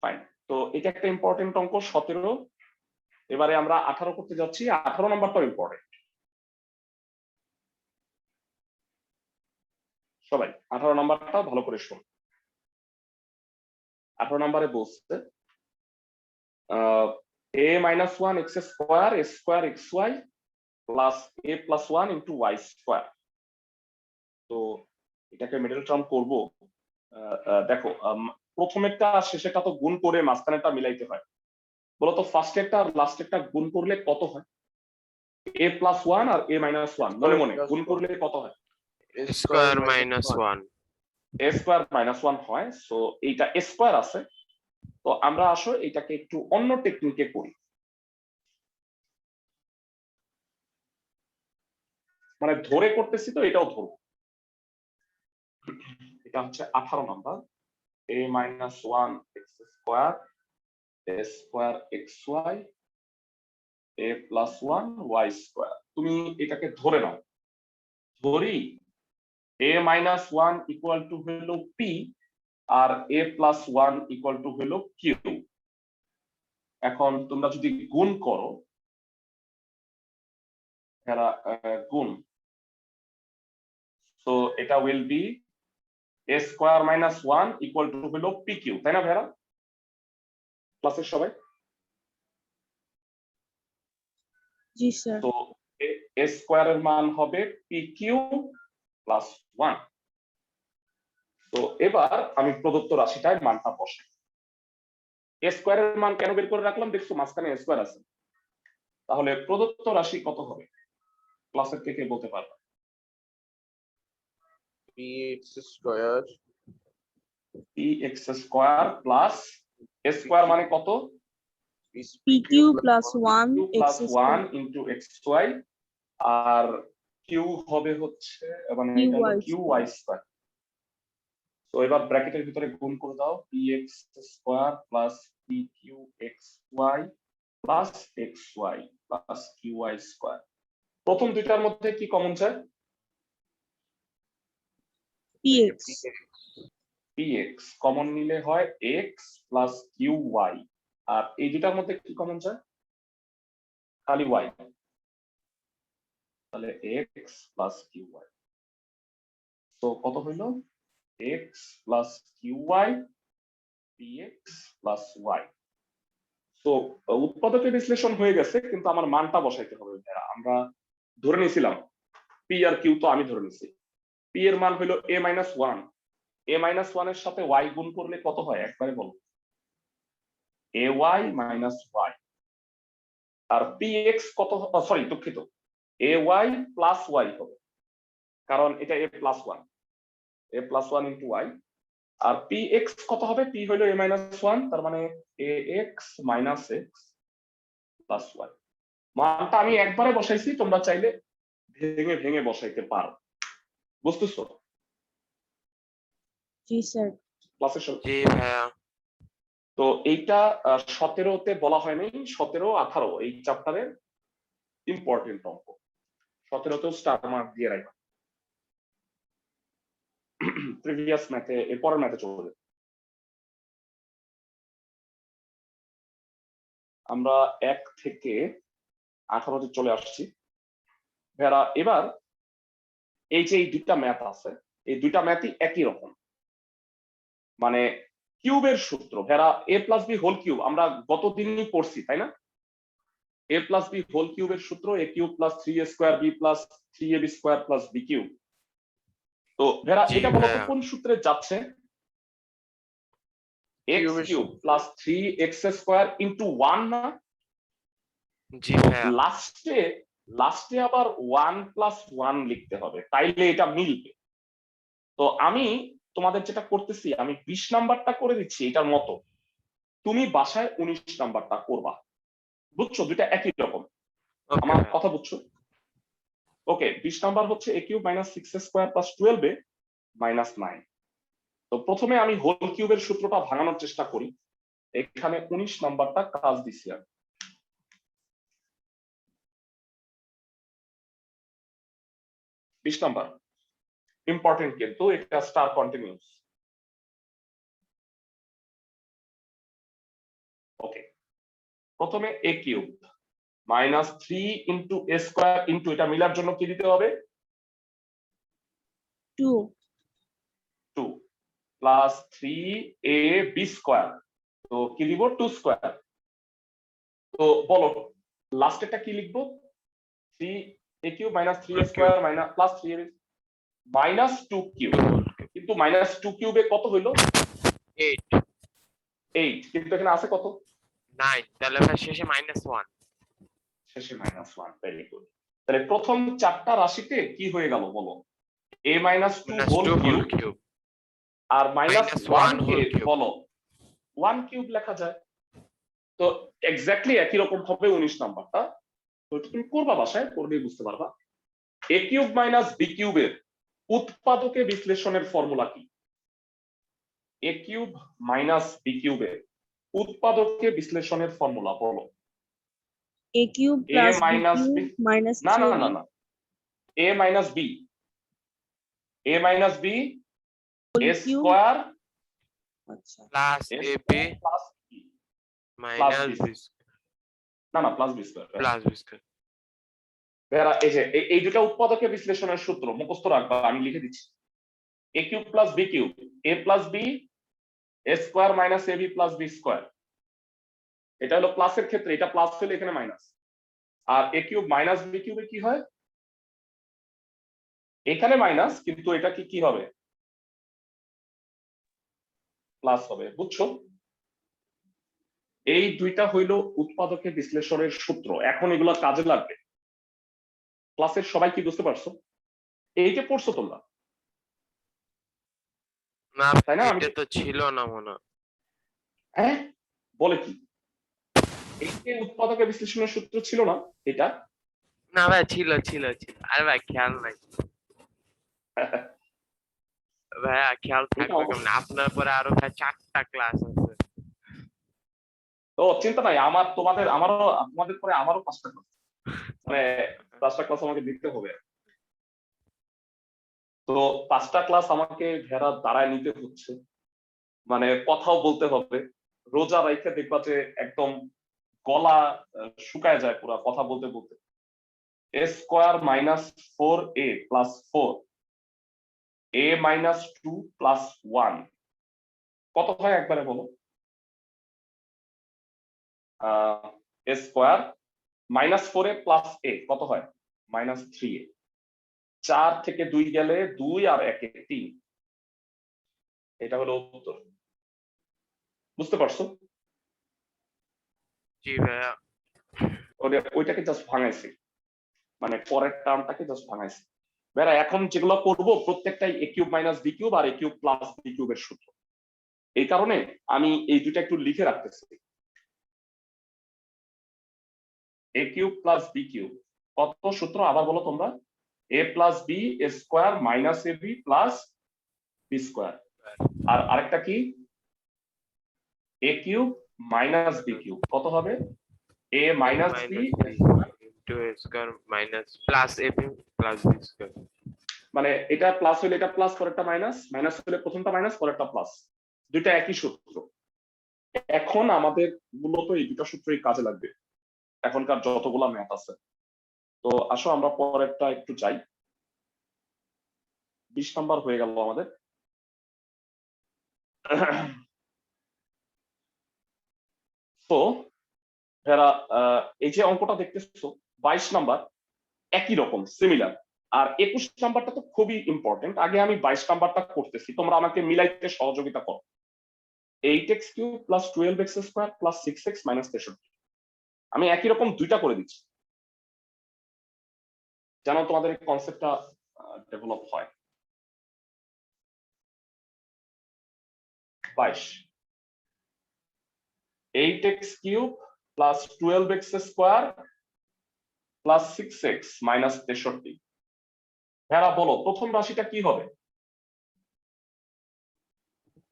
ফাইন, তো এটা একটা ইম্পর্টেন্ট অঙ্ক 17। এবারে আমরা 18 করতে যাচ্ছি। 18 নাম্বারটাও ইম্পর্টেন্ট। সবাই 18 নাম্বারটা ভালো করে শোন। 18 নাম্বারে বলছে a minus 1 x square a square xy plus a plus 1 into y square। তো এটাকে মিডল টার্ম করব। দেখো প্রথমেরটা আর শেষেরটা তো গুণ করে মাঝখানেরটা মিলাইতে হয়। বলতো ফার্স্টেরটা আর লাস্টেরটা গুণ করলে কত হয়? a plus 1 R a minus 1 মনে মনে গুণ করলে কত হয়? Square minus 1। a square minus 1 হয়। সো এইটা a square আছে। তো আমরা আসো এটাকে একটু অন্য টেকনিকে করি, মানে ধরে করতেছি তো এটাও ধরবো। এটা হচ্ছে 18 number a minus 1 x square a square xy a plus 1 y square। তুমি এটাকে ধরে নাও, ধরি a minus 1 equal to হলো p R a plus 1 equal to হলো q। এখন তোমরা যদি গুণ করো, গুণ, তো এটা will be a square minus 1 equal to হলো pq, তাই না ভেরা? ক্লাসের সবাই জি স্যার। তো a square এর মান হবে pq প্লাস 1। তো এবার আমি প্রদত্ত রাশিটায় মানটা বসাই। a square এর মান কেন বের করে রাখলাম? দেখছো মাঝখানে a square আছে। তাহলে প্রদত্ত রাশি কত হবে? ক্লাসের কে কে বলতে পারবে? px square px square plus a square মানে কত? is pq plus 1 q x plus square 1 into xy R q হবে হচ্ছে মানে এটা হলো qy স্কয়ার। তো এবার ব্র্যাকেটের ভিতরে গুণ করে দাও px square plus pqxy plus xy plus qy square. প্রথম দুইটার মধ্যে কি কমন যায়? px px কমন নিলে হয় x প্লাস qy, আর এই দুটার মধ্যে কি কমন যায়? খালি y, তাহলে x প্লাস qy। তো কত হইল? x plus qy px plus y। তো উৎপাদকের বিশ্লেষণ হয়ে গেছে, কিন্তু আমার মানটা বসাইতে হবে। আমরা ধরে নিয়েছিলাম p আর q, তো আমি ধরে নিয়েছি p এর মান হইল a মাইনাস 1। a মাইনাস 1 এর সাথে y গুণ করলে কত হয় একবারে বলো? ay minus y। আর px কত? সরি দুঃখিত, ay প্লাস y হবে, কারণ এটা a plus 1, a plus 1 into y। আর px কত হবে? p হইল a মাইনাস 1, তার মানে ax minus x plus y। মানটা আমি একবারে বসাইছি, তোমরা চাইলে ভেঙে ভেঙে বসাইতে পারো। বুঝতেছো? জি স্যার। ক্লাসের জি ভাইয়া। তো এইটা 17তে বলা হয়নি, 17, 18 এই চ্যাপ্টারের ইম্পর্টেন্ট অঙ্ক। 17তেও স্টার মার্ক দিয়ে রাখবা। প্রিভিয়াস ম্যাথে, এরপরের ম্যাথে চলে যাবে। আমরা 1 থেকে 18তে চলে আসছি। ভেরা এবার এই যে এই দুইটা ম্যাথ আছে, এই দুইটা ম্যাথই একই রকম, মানে কিউবের সূত্র। ভেরা a plus B whole cube আমরা গত দিনই পড়ছি, তাই না? a প্লাস বি হোল কিউবের সূত্র a cube plus 3a square b plus 3ab square plus b cube. তো ভেরা জি এটা বলতো ভাইয়া। কোন সূত্রে যাচ্ছে? x cube plus 3x square into 1 না? জি ভাইয়া। লাস্টে আবার 1 প্লাস 1 লিখতে হবে, তাইলে এটা মিলবে। তো আমি তোমাদের যেটা করতেছি, আমি 20 নাম্বারটা করে দিচ্ছি এটার মতো, তুমি বাসায় 19 নাম্বারটা করবা। বুঝছো? দুইটা একই রকম। ওকে আমার ভাইয়া। কথা বুঝছো? ওকে, 20 নাম্বার হচ্ছে a cube minus 6a square plus 12a minus 9। তো প্রথমে আমি হোল কিউবের সূত্রটা ভাঙানোর চেষ্টা করি। এখানে 19 নাম্বারটা কাজ দিছি আমি। 20 নাম্বার ইম্পর্টেন্ট, কিন্তু এটা স্টার কন্টিনিউস। ওকে, প্রথমে a cube minus 3 into a square into, এটা মিলার জন্য কি দিতে হবে? 2 প্লাস 3ab স্কয়ার, তো কি লিখবো 2 স্কয়ার। তো বলো লাস্টেরটা কি লিখবো, 3a cube minus 3a square minus plus 3a minus 2 cube, কিন্তু মাইনাস 2 কিউবে কত হইলো 8 8, কিন্তু এখানে আছে কত 9, তাহলে ভাই শেষে -1। শেষে -1। Very good. তাহলে প্রথম চারটা রাশিতে কি হয়ে গেল বলো, a minus 2 whole -2 cube whole cube আর মাইনাস -1 1 কে whole cube। বলো 1 কিউব লেখা যায়। তো এক্স্যাক্টলি একই রকম হবে 19 নাম্বারটা। তো এটা তুমি করবা বাসায়, করলেই বুঝতে পারবা। a কিউব মাইনাস b কিউবের উৎপাদকে বিশ্লেষণের ফর্মুলা কি, a কিউব মাইনাস b কিউবের উৎপাদকে বিশ্লেষণের ফর্মুলা বলো। a cube a plus b minus b, cube minus না না 3ab না না, a minus b, a minus b whole a cube। Square আচ্ছা plus a ab plus b, minus b। b না না plus b square. Plus b square. ভেরা এই যে এই দুটো উৎপাদকে বিশ্লেষণের সূত্র মুখস্থ রাখবা, আমি লিখে দিচ্ছি। a cube plus b cube, a plus b a square minus ab plus b square. এটা হলো প্লাসের ক্ষেত্রে, এটা প্লাস হলে এখানে মাইনাস। আর a কিউব মাইনাস b কিউবে কি হয়, এখানে মাইনাস কিন্তু এটা কি কি হবে প্লাস হবে, বুঝছো? এই দুইটা হইলো উৎপাদকে বিশ্লেষণের সূত্র, এখন এগুলো কাজে লাগবে। ক্লাসের সবাই কি বুঝতে পারছো, এইটা পড়ছো তোমরা না তাই না? এটা তো ছিল না মনে হয়। হ্যাঁ বলে কি, এই যে উৎপাদকে বিশ্লেষণের সূত্র ছিল না এটা? না ভাই ছিল ছিল ছিল, আরে ভাই খেয়াল নাই ভাইয়া, খেয়াল থাকবে কেমন, আপনার পরে আরো ভাই 4টা ক্লাস আছে। তো চিন্তা নাই, আমারও তোমাদের পরে আমারও 5টা ক্লাস, মানে 5টা ক্লাস আমাকে দিতে হবে। তো 5টা ক্লাস আমাকে ভেড়া দাঁড়ায় নিতে হচ্ছে, মানে কথাও বলতে হবে। রোজা রাইখে দেখবা যে একদম গলা শুকায় যায় পুরা কথা বলতে বলতে। a square minus 4a plus 4 a minus 2 plus 1 কত হয় একবারে বলো। a square minus 4a plus a কত হয় মাইনাস 3a, 4 থেকে 2 গেলে 2 আর 1 এ 3। এটা হলো উত্তর, বুঝতে পারছো? জি ভাইয়া। ওইটাকে জাস্ট ভাঙাইছি, মানে পরের টার্মটাকে জাস্ট ভাঙাইছি। বেরা এখন যেগুলো করবো প্রত্যেকটাই a cube minus b cube আর a কিউব প্লাস b কিউবের সূত্র। এই কারণে আমি এই দুইটা একটু লিখে রাখতেছি। a cube plus b cube কত সূত্র আবার বলো তোমরা, a plus b square minus ab plus b square. আর আরেকটা কি, a cube minus b cube কত হবে a minus b into a square minus plus ab plus b square. মানে এটা প্লাস হলে এটা প্লাস, পরেরটা মাইনাস, মাইনাস হলে প্রথমটা মাইনাস পরেরটা প্লাস, দুইটা একই সূত্র। এখন আমাদের মূলত এই দুটো সূত্রই কাজে লাগবে এখনকার যতগুলা ম্যাথ আছে। তো আসো আমরা পরেরটা একটু যাই, 20 নাম্বার হয়ে গেল আমাদের। তো এরা এই যে অঙ্কটা দেখতেছো 22 নাম্বার একই রকম সিমিলার, আর 21 নাম্বারটা তো খুবই ইম্পর্টেন্ট। আগে আমি 22 নাম্বারটা করতেছি, তোমরা আমাকে মিলাইতে সহযোগিতা করো। 8x cube plus 12x square plus 6x minus 63, আমি একই রকম দুইটা করে দিচ্ছি যেন তোমাদের এই কনসেপ্টটা ডেভেলপ হয়। 22 8x cube plus 12x square plus 6x minus 63। হ্যাঁ বলো প্রথম রাশিটা কি হবে,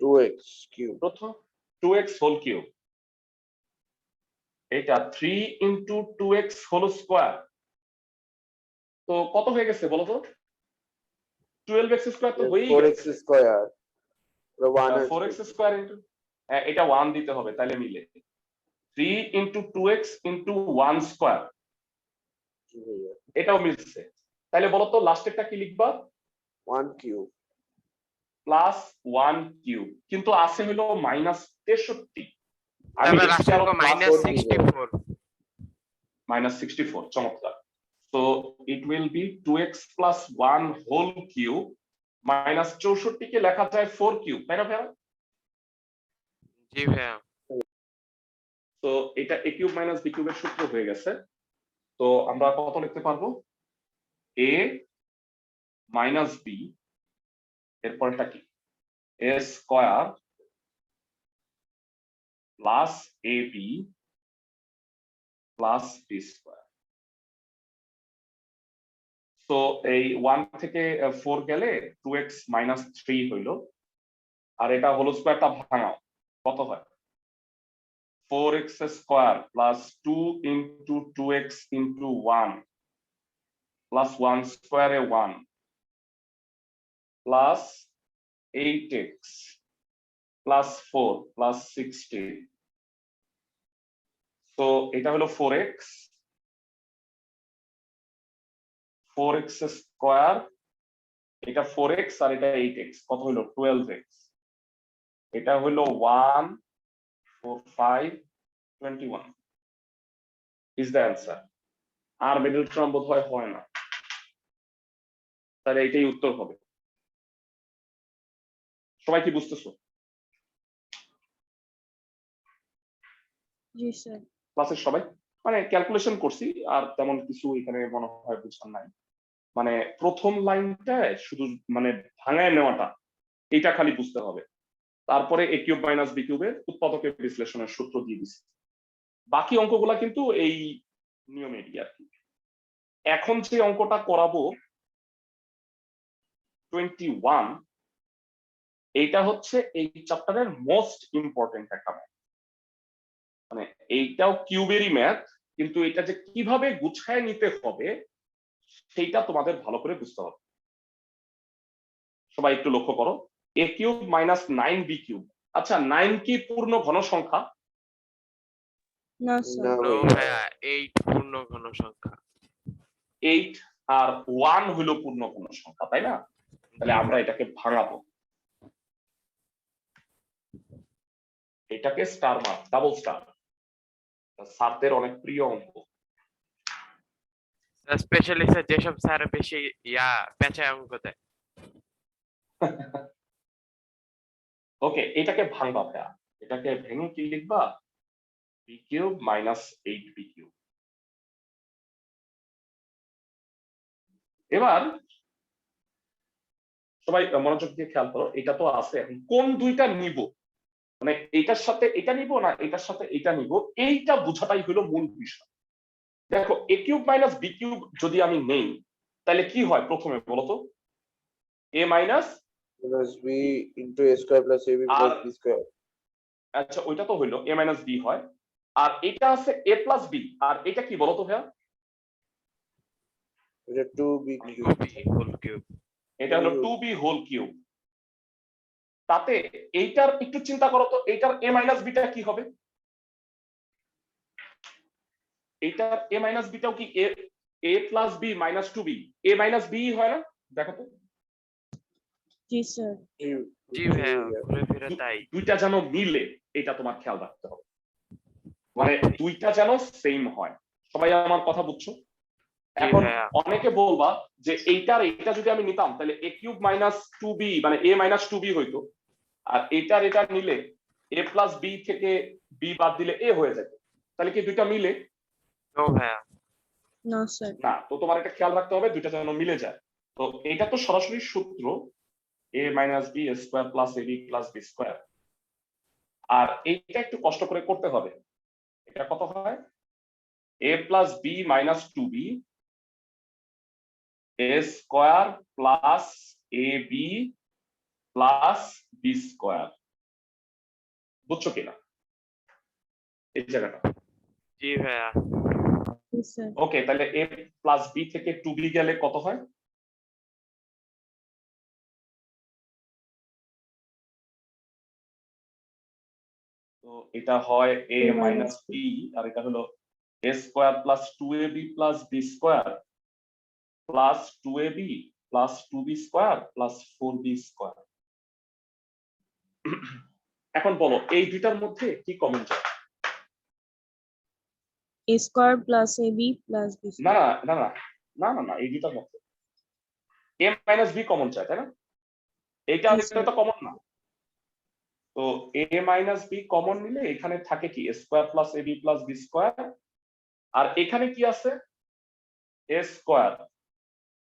2x cube প্রথম 2x হোল কিউব, এটা 3 ইন্টু 2x হোল স্কয়ার, তো কত হয়ে গেছে বলো তো, 12x স্কয়ার তো হয়েই 4x গেছে, square 1 4x স্কয়ার ইন্টু এটা 1 দিতে হবে তাহলে মিলে 3 ইন্টু 2x ইন্টু 1 স্কয়ার, এটাও মিলছে। তাহলে বলো তো লাস্টেরটা কি লিখবা, 1 cube প্লাস 1 কিউব, কিন্তু আছে হলো -63। আমি তারপর এদিকে লাস্টে আরো -64 -64, চমৎকার। So it will be 2x plus 1 whole cube minus 64 কে লেখা যায় 4 কিউব, তাই না ভাইয়া? জি ভাইয়া। তো এটা a কিউব মাইনাস b কিউবের সূত্র হয়ে গেছে। তো আমরা কত লিখতে পারবো? a মাইনাস b, এরপরটা কি? a square plus ab plus b square. তো এই 1 থেকে 4 গেলে 2x মাইনাস 3 হইল, আর এটা হোল স্কয়ারটা ভাঙাও, কত হয়? 4x square plus 2 into 2x into 1 plus 1 স্কয়ারে 1 plus 8x plus 4 plus 16। তো এটা হলো 4x স্কয়ার, এটা 4x আর এটা 8x, কত হলো? 12x। এটা হলো 1 4 5 21 ইজ দ্য অ্যান্সার। আর মিডল টার্ম বোধ হয় না, তাহলে এটাই উত্তর হবে। সবাই কি বুঝতেছো? জি স্যার। ক্লাসের সবাই মানে ক্যালকুলেশন করছি, আর তেমন কিছু এখানে মনে হয় বুঝার নাই। মানে প্রথম লাইনটা শুধু মানে ভাঙায় নেওয়াটা, এটা খালি বুঝতে হবে। তারপরে a কিউব মাইনাস b কিউবের উৎপাদকের বিশ্লেষণের সূত্র দিয়ে দিচ্ছি। বাকি অঙ্কগুলা কিন্তু এই নিয়মেরই আর কি। এখন যে অঙ্কটা করাবো 21, এইটা হচ্ছে এই চ্যাপ্টারের মোস্ট ইম্পর্টেন্ট একটা ম্যাথ। মানে এইটাও কিউবেরই ম্যাথ, কিন্তু এটা যে কিভাবে গুছায় নিতে হবে সেইটা তোমাদের ভালো করে বুঝতে হবে। সবাই একটু লক্ষ্য করো, a cube minus 9b cube. আচ্ছা, 9 কি পূর্ণ ঘন সংখ্যা? না স্যার। নো ভাইয়া, 8 পূর্ণ ঘন সংখ্যা। 8 আর 1 হলো পূর্ণ ঘন সংখ্যা, তাই না? তাহলে আমরা এটাকে ভাঙাবো, এটাকে স্টার মার্ক, ডাবল স্টার, স্যারদের অনেক প্রিয় অঙ্ক। স্পেশালি স্যার যেসব স্যার বেশি পেঁচায় অঙ্ক দেয়। ওকে, এটাকে ভাঙবা ভাইয়া। এটাকে ভেঙে কি লিখবা? b cube minus 8b cube. এবার সবাই মনোযোগ দিয়ে খেয়াল করো, এটা তো আছে, এখন কোন দুইটা নিব, মানে এইটার সাথে এটা নিব না এটার সাথে এটা নিব, এইটা বোঝাটাই হলো মূল বিষয়। দেখো, a cube minus b cube যদি আমি নেই, তাহলে কি হয় প্রথমে বলো তো? a minus b into a square plus ab plus b square. আচ্ছা, ওইটা তো হইলো a মাইনাস b হয়, আর এটা আছে a প্লাস b, আর এটা কি বলো তো ভাইয়া? এটা 2b cube. 2b whole cube. এটা হলো 2b হোল কিউব। তাতে এইটার একটু চিন্তা করো তো, এইটার a মাইনাস b টা কি হবে? এইটার a মাইনাস b টাও কি a plus b minus 2b, a minus b হয় না? দেখো তো। জি স্যার। জি ভাইয়া, ঘুরে ফিরে তাই। দুইটা যেন মিলে, এটা তোমার খেয়াল রাখতে হবে, মানে দুইটা যেন সেম হয়। সবাই আমার কথা বুঝছো? এখন অনেকে বলবা যে এইটার এটা যদি আমি নিতাম তাহলে a কিউব মাইনাস 2b মানে a মাইনাস 2b হইতো, আর এটার এটা নিলে a প্লাস b থেকে b বাদ দিলে a হয়ে যেত, তাহলে কি দুইটা মিলে? নো ভাইয়া। না স্যার। না, তো তোমার এটা খেয়াল রাখতে হবে দুইটা যেন মিলে যায়। তো এটা তো সরাসরি সূত্র a minus b square plus ab plus b square, আর এইটা একটু কষ্ট করে করতে হবে। এটা কত হয়? a plus b minus 2b a square plus ab plus b square. বুঝছো কিনা এই জায়গাটা? জি ভাইয়া। জি স্যার। ওকে, তাহলে a প্লাস b থেকে 2b গেলে কত হয়? তো এটা হয় a মাইনাস b, আর এটা হলো a square plus 2ab plus b square plus 2ab plus 2b square plus 4b square. এখন বলো এই দুইটার মধ্যে কি কমন যায়? A square plus AB plus B না square. না না না না না এই দুইটার মধ্যে a মাইনাস বি কমন চায়, তাই না? এইটা আর Yes, এটা তো কমন না। তো a মাইনাস বি কমন নিলে এখানে থাকে কি square plus a b plus B square, আর এখানে কি আছে এ স্কোয়ার,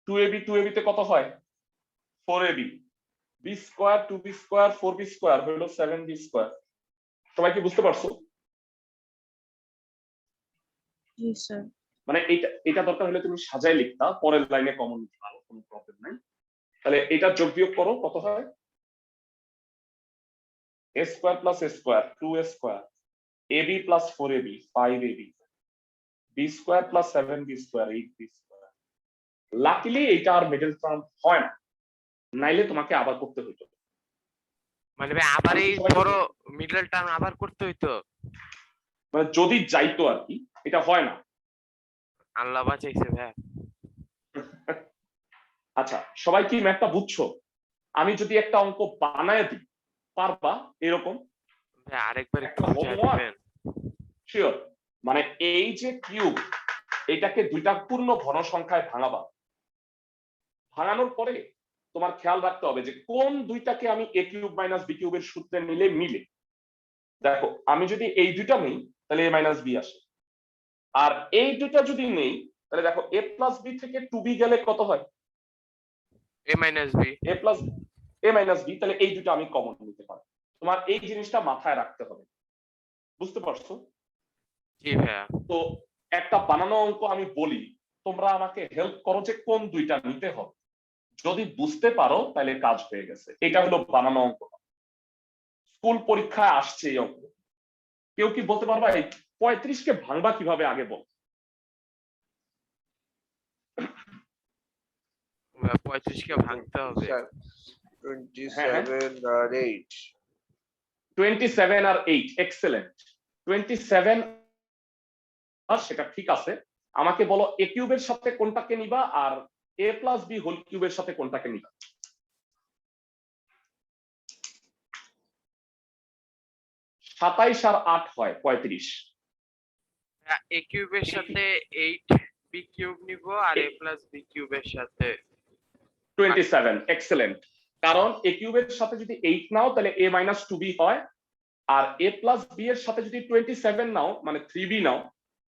2ab 2ab তে কত হয় 4ab, B square 2b square 4b square হলো 7b স্কোয়ার। সবাই কি বুঝতে পারছো? yes, sir. মানে এটা দরকার হলে তুমি সাজায় লিখতা, পরের লাইনে কমন নিতে পারো, কোনো প্রবলেম নাই। তাহলে এটা যোগ বিয়োগ করো, কত হয় a square plus a square 2a square, ab plus 4ab 5ab, b square plus 7b square 8b square. Luckily এটা আর মিডল টার্ম হয় না, নাইলে তোমাকে আবার করতে হইতো। মানে ভাই আবার এই সবাই- বড় মিডল টার্ম আবার করতে হইতো? মানে যদি যাইতো আর কি, এটা হয় না। আল্লাহ বাঁচাইছে ভাই। আচ্ছা সবাই কি ম্যাথটা বুঝছো? আমি যদি একটা অঙ্ক বানায় দিই পারবা এরকম? ভাই আরেকবার একটু একটা বুঝাই homework? দিবেন? শিওর। মানে এই যে কিউব, এটাকে দুইটা পূর্ণ ঘন সংখ্যায় ভাঙাবা, ভাঙানোর পরে তোমার খেয়াল রাখতে হবে যে কোন দুইটাকে আমি এ কিউব মাইনাস বি কিউবের সূত্রে নিলে মিলে। দেখো আমি যদি এই দুইটা নেই তাহলে এ মাইনাস বি আসে, আর এই দুইটা যদি নেই তাহলে দেখো এ প্লাস বি থেকে টু বি গেলে কত হয় a minus b। A plus A minus B, তাহলে এই দুটো আমি কমন নিতে পারি। তোমার এই জিনিসটা মাথায় রাখতে হবে, বুঝতে পারছো? জি ভাইয়া। তো একটা বানানো অঙ্ক আমি বলি, তোমরা আমাকে হেল্প করো যে কোন দুইটা নিতে হবে। যদি বুঝতে পারো তাহলে কাজ হয়ে গেছে। এটা হলো বানানো অঙ্ক, স্কুল পরীক্ষায় আসছে এই অঙ্ক। কেউ কি বলতে পারবা এই 35কে ভাঙবা কিভাবে আগে বল? 35 কে ভাঙতে হবে। 27 আর 8 27 আর 8 এক্সেলেন্ট। 27 আর সেটা ঠিক আছে, আমাকে বলো এ কিউবের সাথে কোনটাকে নিবা আর এ প্লাস বি হোল কিউবের সাথে কোনটাকে নিবা? 27 আর 8 হয় 35। a কিউবের সাথে 8 b কিউব নিব আর a প্লাস b কিউবের সাথে 27 এক্সেলেন্ট। কারণ এ কিউবের সাথে যদি 8 নাও তাহলে a মাইনাস 2b হয়, আর a প্লাস b এর সাথে যদি 27 নাও মানে 3b নাও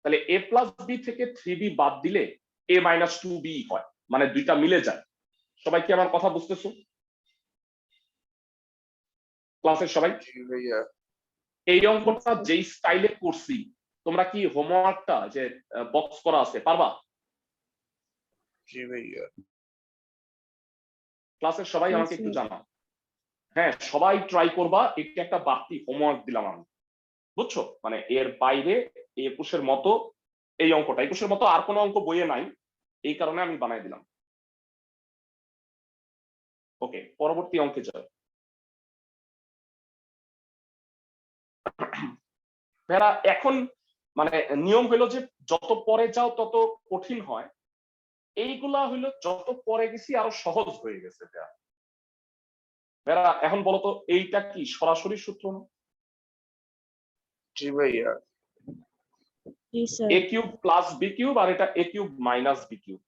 তাহলে a প্লাস b থেকে 3b বাদ দিলে a মাইনাস 2b হয়, মানে দুইটা মিলে যায়। সবাই কি আমার কথা বুঝতেছো ক্লাসের সবাই? জি ভাইয়া। এই অঙ্কটা যেই স্টাইলে করছি তোমরা কি হোমওয়ার্কটা যে বক্স করা আছে পারবা? জি ভাইয়া। ক্লাসের সবাই Yes, আমাকে একটু yes. জানাও। হ্যাঁ সবাই ট্রাই করবা, এটা একটা বাড়তি হোমওয়ার্ক দিলাম আমি, বুঝছো? মানে এর বাইরে 21-এর মতো এই অঙ্কটা 21-এর মতো আর কোনো অঙ্ক বইয়ে নাই, এই কারণে আমি বানাই দিলাম। ওকে পরবর্তী অঙ্কে যাও। ভেড়া এখন মানে নিয়ম হইলো যে যত পরে যাও তত কঠিন হয়, এইগুলা হইলো যত পরে গেছি আরো সহজ হয়ে গেছে। ভেড়া এখন বলতো এইটা কি সরাসরি সূত্র না? জি ভাইয়া। Yes, sir. এ কিউব প্লাস বি কিউব আর এটা এ কিউব মাইনাস বি কিউব।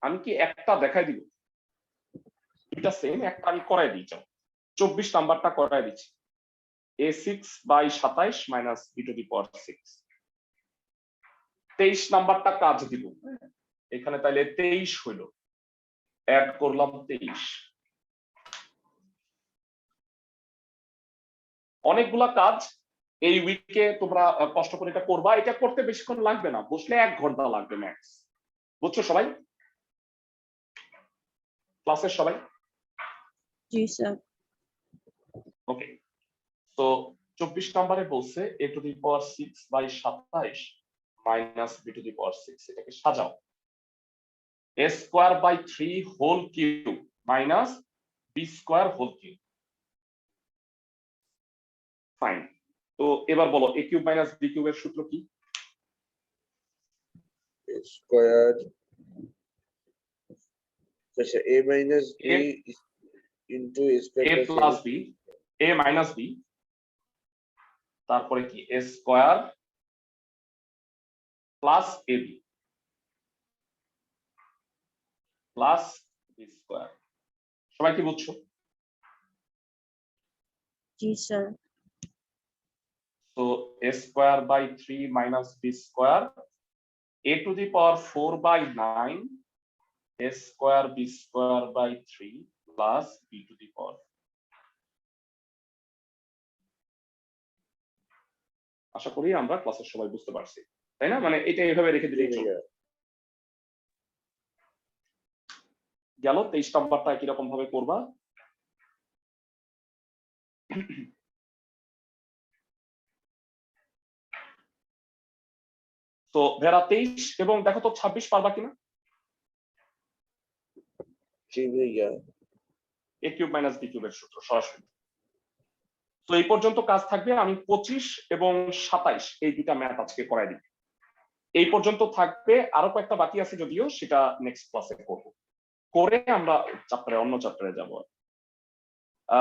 আমি কি একটা দেখাই দিব? এটা সেম একটা আমি করাই দিই, চাও 24 নাম্বারটা করাই দিচ্ছি। a6/27 minus b to the power 6। 23 নাম্বারটা কাজ দিব, এখানে তাইলে 23 হইল, অ্যাড করলাম 23। অনেকগুলা কাজ এই উইকে তোমরা কষ্ট করে এটা করবা, এটা করতে বেশিক্ষণ লাগবে না, বসলে 1 ঘন্টা লাগবে ম্যাক্স, বুঝছো সবাই? ক্লাসের সবাই? Yes, sir. ওকে তো 24 নম্বরে বলছে a to the power 6/27 minus b to the power 6। এটাকে সাজাও a square by 3 whole cube minus b square whole cube. Fine, তো এবার বলো a কিউব মাইনাস b কিউবের সূত্র কি? স্কয়ার আচ্ছা a minus b into a square a plus b A minus B, তারপরে কি A square plus A B plus B square. সবাই কি বুঝছো? জি স্যার। So a square by 3 minus b square, a to the power 4 by 9, a square b square by 3 plus b to the power। আশা করি আমরা ক্লাসের সবাই বুঝতে পারছি, তাই না? মানে এটা এভাবে রেখে দিলেই চলবে। গেল 23 নাম্বারটা কিরকম ভাবে করবা? তো ভেড়া 23 এবং দেখো তো 26 পারবা কিনা? জি ভাইয়া। a কিউব মাইনাস b কিউবের সূত্র সরাসরি। তো এই পর্যন্ত কাজ থাকবে। আমি 25 এবং 27 এই দুটা ম্যাথ আজকে করাই দিই। এই পর্যন্ত থাকবে, আরো কয়েকটা বাকি আছে যদিও, সেটা নেক্সট ক্লাসে করব। করে আমরা চ্যাপ্টারে অন্য চ্যাপ্টারে যাব।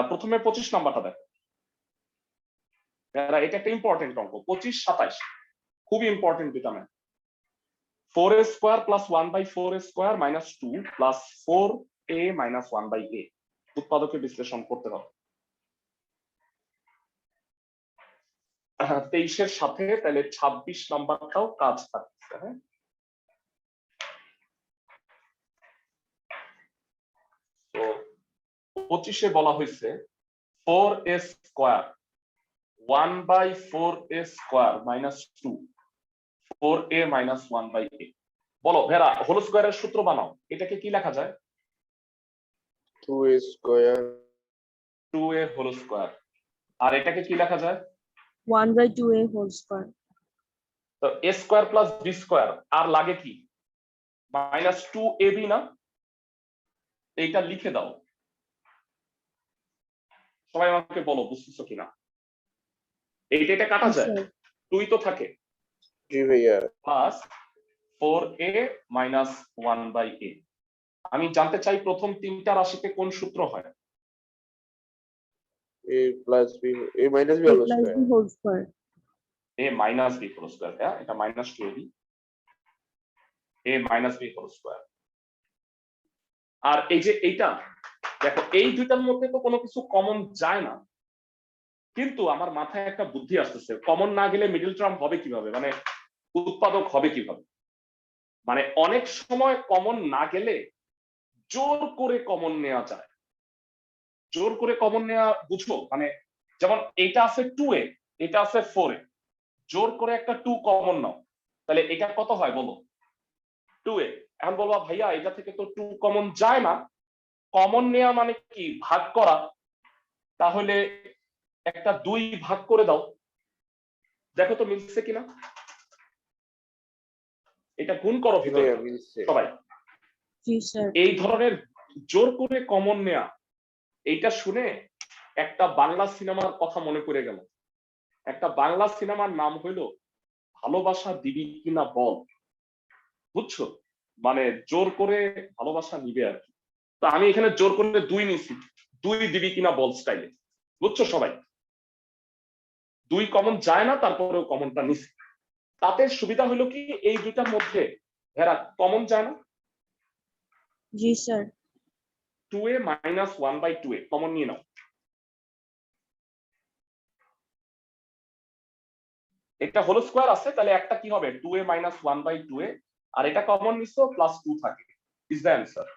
প্রথমে 25 নাম্বারটা দেখো, এটা একটা ইম্পর্টেন্ট অঙ্ক। 25 27 খুবই ইম্পর্টেন্ট দুটা math. 4a square plus 1/4 square minus 2 plus 4a minus 1/a উৎপাদকের বিশ্লেষণ করতে হবে 23-এর সাথে। তাহলে 26 নাম্বারটাও কাজ থাকছে। হ্যাঁ, তো 25-এ বলা হয়েছে 4a square 1/4a square minus 2 4a minus 1/a। বলো ভেরা, হোল স্কোয়ারের সূত্র বানাও। এটাকে কি লেখা যায়? 2a square 2a whole square. আর এটাকে কি লেখা যায়? 1/2a whole square. তো a square plus b square, আর লাগে কি? মাইনাস 2ab না? এইটা লিখে দাও। সবাই আমাকে বলো বুঝতেছো কিনা। এটা কাটা যায়, 2 তো থাকে, জি ভাইয়া। Plus 4a minus 1/a। আমি জানতে চাই প্রথম তিনটা রাশিতে কোন সূত্র হয়? a plus b a minus b A whole plus square. b whole square. a minus b whole square. হ্যাঁ, এটা minus 2ab a minus b whole square. আর এই যে এইটা দেখো, এই দুইটার মধ্যে তো কোনো কিছু কমন যায় না, কিন্তু আমার মাথায় একটা বুদ্ধি আসতেছে, কমন না গেলে মিডল টার্ম হবে কিভাবে, মানে উৎপাদক হবে কিভাবে। মানে অনেক সময় কমন না গেলে জোর করে কমন নেওয়া যায়। জোর করে কমন নেওয়া বুঝো, মানে যেমন এটা আছে 2a, এটা আছে 4a, জোর করে একটা 2 কমন নাও, তাহলে এটা কত হয় বলো? 2a। এখন বলবা ভাইয়া এটা থেকে তো 2 কমন যায় না, কমন নেওয়া মানে কি? ভাগ করা। তাহলে একটা 2 ভাগ করে দাও, দেখো তো মিলছে কিনা। এটা গুণ করো ভিতরে সবাই। জি স্যার। এই ধরনের জোর করে কমন নেয়া, এইটা শুনে একটা বাংলা সিনেমার কথা মনে পড়ে গেল। একটা বাংলা সিনেমার নাম হইল ভালোবাসা দিবি কিনা বল। বুঝছো, মানে জোর করে ভালোবাসা নিবে আর কি। তো আমি এখানে জোর করে 2 নিছি, 2 দিবি কিনা বল স্টাইলে। বুঝছো সবাই? 2 কমন যায় না, তারপরেও কমনটা নিছি। তাতে সুবিধা হলো কি, এই দুইটার মধ্যে হেরা কমন যায় না। জি sir. 2a minus 1/2a common নিয়ে নাও। একটা হোল স্কোয়ার আছে, তাহলে একটা কি হবে? 2a মাইনাস 1/2a, আর এটা কমন নিছো প্লাস 2 থাকে। Is the answer.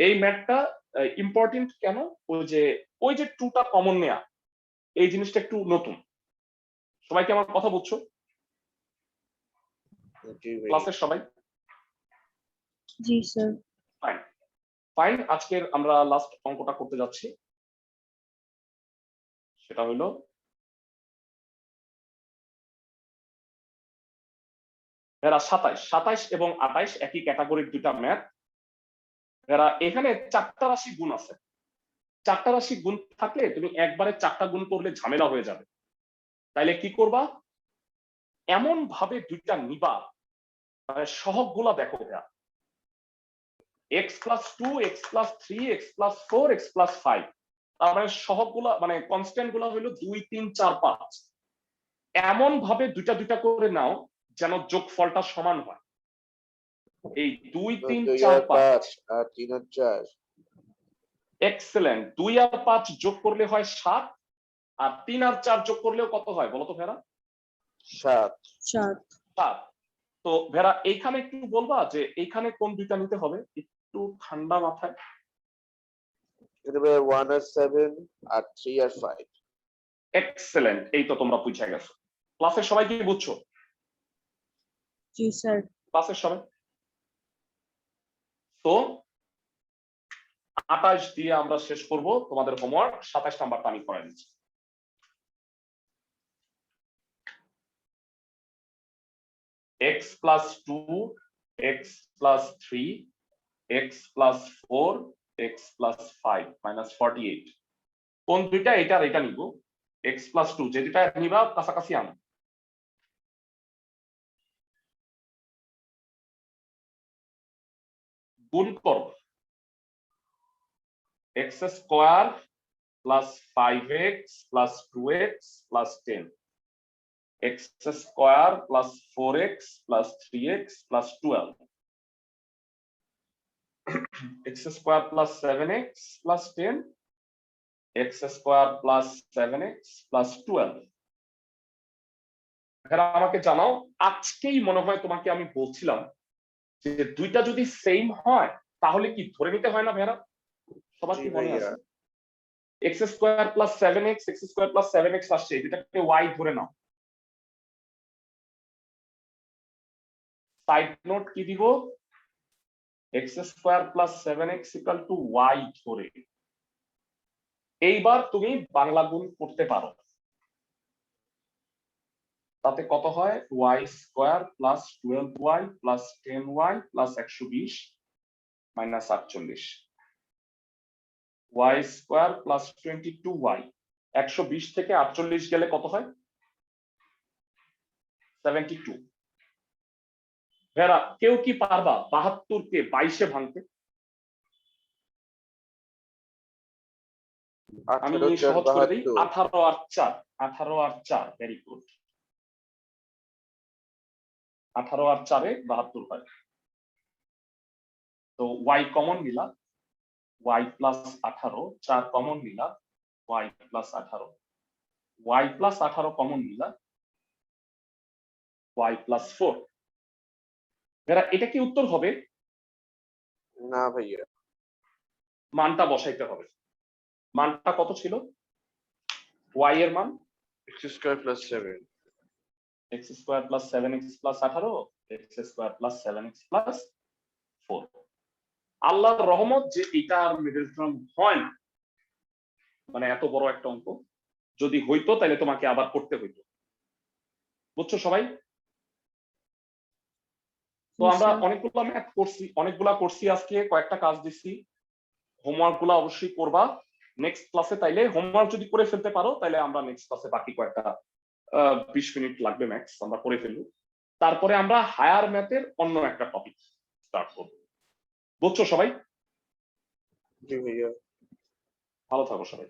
এই ম্যাথটা ইম্পর্টেন্ট কেন? ওই যে 2টা কমন নেয়া, এই জিনিসটা একটু নতুন। সবাই কি আমার কথা বুঝছো? জি ভাইয়া। ক্লাসের সবাই? জি স্যার। Fine fine. আজকের আমরা লাস্ট অঙ্কটা করতে যাচ্ছি, সেটা হলো এরা 27 এবং 28 একই ক্যাটাগরির দুটা ম্যাথ। এরা এখানে 4টা রাশি গুণ আছে। 4টা রাশি গুণ থাকলে তুমি একবারে 4টা গুণ করলে ঝামেলা হয়ে যাবে। তাইলে কি করবা? এমন ভাবে দুইটা নিবা, মানে সহগ গুলা দেখো। x plus 2 x plus 3 x plus 4 x plus 5, তার মানে সহগগুলা মানে কনস্ট্যান্ট গুলা হলো 2 3 4 5। এমন ভাবে দুইটা দুইটা করে নাও যেন যোগফলটা সমান হয়। এই 2 3 2 4 আর 5 5 আর 3 আর 4 এক্সেলেন্ট। 2 আর 5 যোগ করলে হয় 7, আর 3 আর 4 যোগ করলেও কত হয় বলো তো ভেরা? 7 7 7। তো ভেরা এইখানে একটু বলবা যে এইখানে কোন দুইটা নিতে হবে একটু ঠান্ডা মাথায়। এটা হবে 1 আর 7 আর 3 আর 5। এক্সেলেন্ট, এই তো তোমরা বুঝে গেছো। ক্লাসের সবাই কি বুঝছো? জি স্যার ক্লাসের সবাই? তো 28 দিয়ে আমরা শেষ করব তোমাদের হোমওয়ার্ক। 27 নাম্বারটা আমি করে দিচ্ছি। x plus 2 x plus 3 x plus 4 x plus 5 minus 48 কোন দুইটা? এটা আর এটা নিব। x plus 2 যে দুইটা নিবা কাছাকাছি আনো। গুণ করো x square plus 5x plus 2x plus 10 x square plus 4x plus 3x plus 12 x square plus 7x plus 10 x square plus 7x plus 12। এখানে আমাকে জানাও, আজকেই মনে হয় তোমাকে আমি বলছিলাম যে দুইটা যদি সেম হয় তাহলে কি ধরে নিতে হয় না ভেরা? সবার কি মনে আছে? x square plus 7x x square plus 7x আসছে, এটাকে y ধরে নাও। সাইড নোট কি দিব? x square plus 7x equal to y ধরে। এইবার তুমি বাংলা গুণ করতে পারো। তাতে কত হয়? y square plus 12y plus 10y plus 120 minus 48 y square plus 22y। 120 থেকে 48 গেলে কত হয়? 72। ভেরা কেউ কি পারবা 72 কে 22 এ ভাঙতে? আমি সহজ করে দিই, 18 আর 4 18 আর 4 ভেরি গুড। 18 আর 4 এ 72 হয়। তো y কমন নিলা, y প্লাস 18, 4 কমন নিলা, y plus 18, y plus 18 common নিলা, y প্লাস 4। এরা এটা কি উত্তর হবে? না ভাইয়া, মানটা বসাইতে হবে। মানটা কত ছিল? y এর মান x square plus 7 x square plus 7x plus 18 x square plus 7x plus 4। আল্লাহর রহমত যে এটা আর মিডল টার্ম হয় না, মানে এত বড় একটা অঙ্ক যদি হইতো তাহলে তোমাকে আবার করতে হইতো। বুঝছো সবাই? তো আমরা অনেকগুলো ম্যাথ করছি, অনেকগুলা করছি, আজকে কয়েকটা কাজ দিচ্ছি। হোমওয়ার্ক গুলো অবশ্যই করবা নেক্সট ক্লাসে। তাইলে হোমওয়ার্ক যদি করে ফেলতে পারো তাহলে আমরা নেক্সট ক্লাসে বাকি কয়েকটা 20 মিনিট লাগবে ম্যাক্স, আমরা করে ফেলবো। তারপরে আমরা হায়ার ম্যাথের অন্য একটা টপিক স্টার্ট করব। বুঝছো সবাই? জি ভাইয়া। ভালো থাকো সবাই।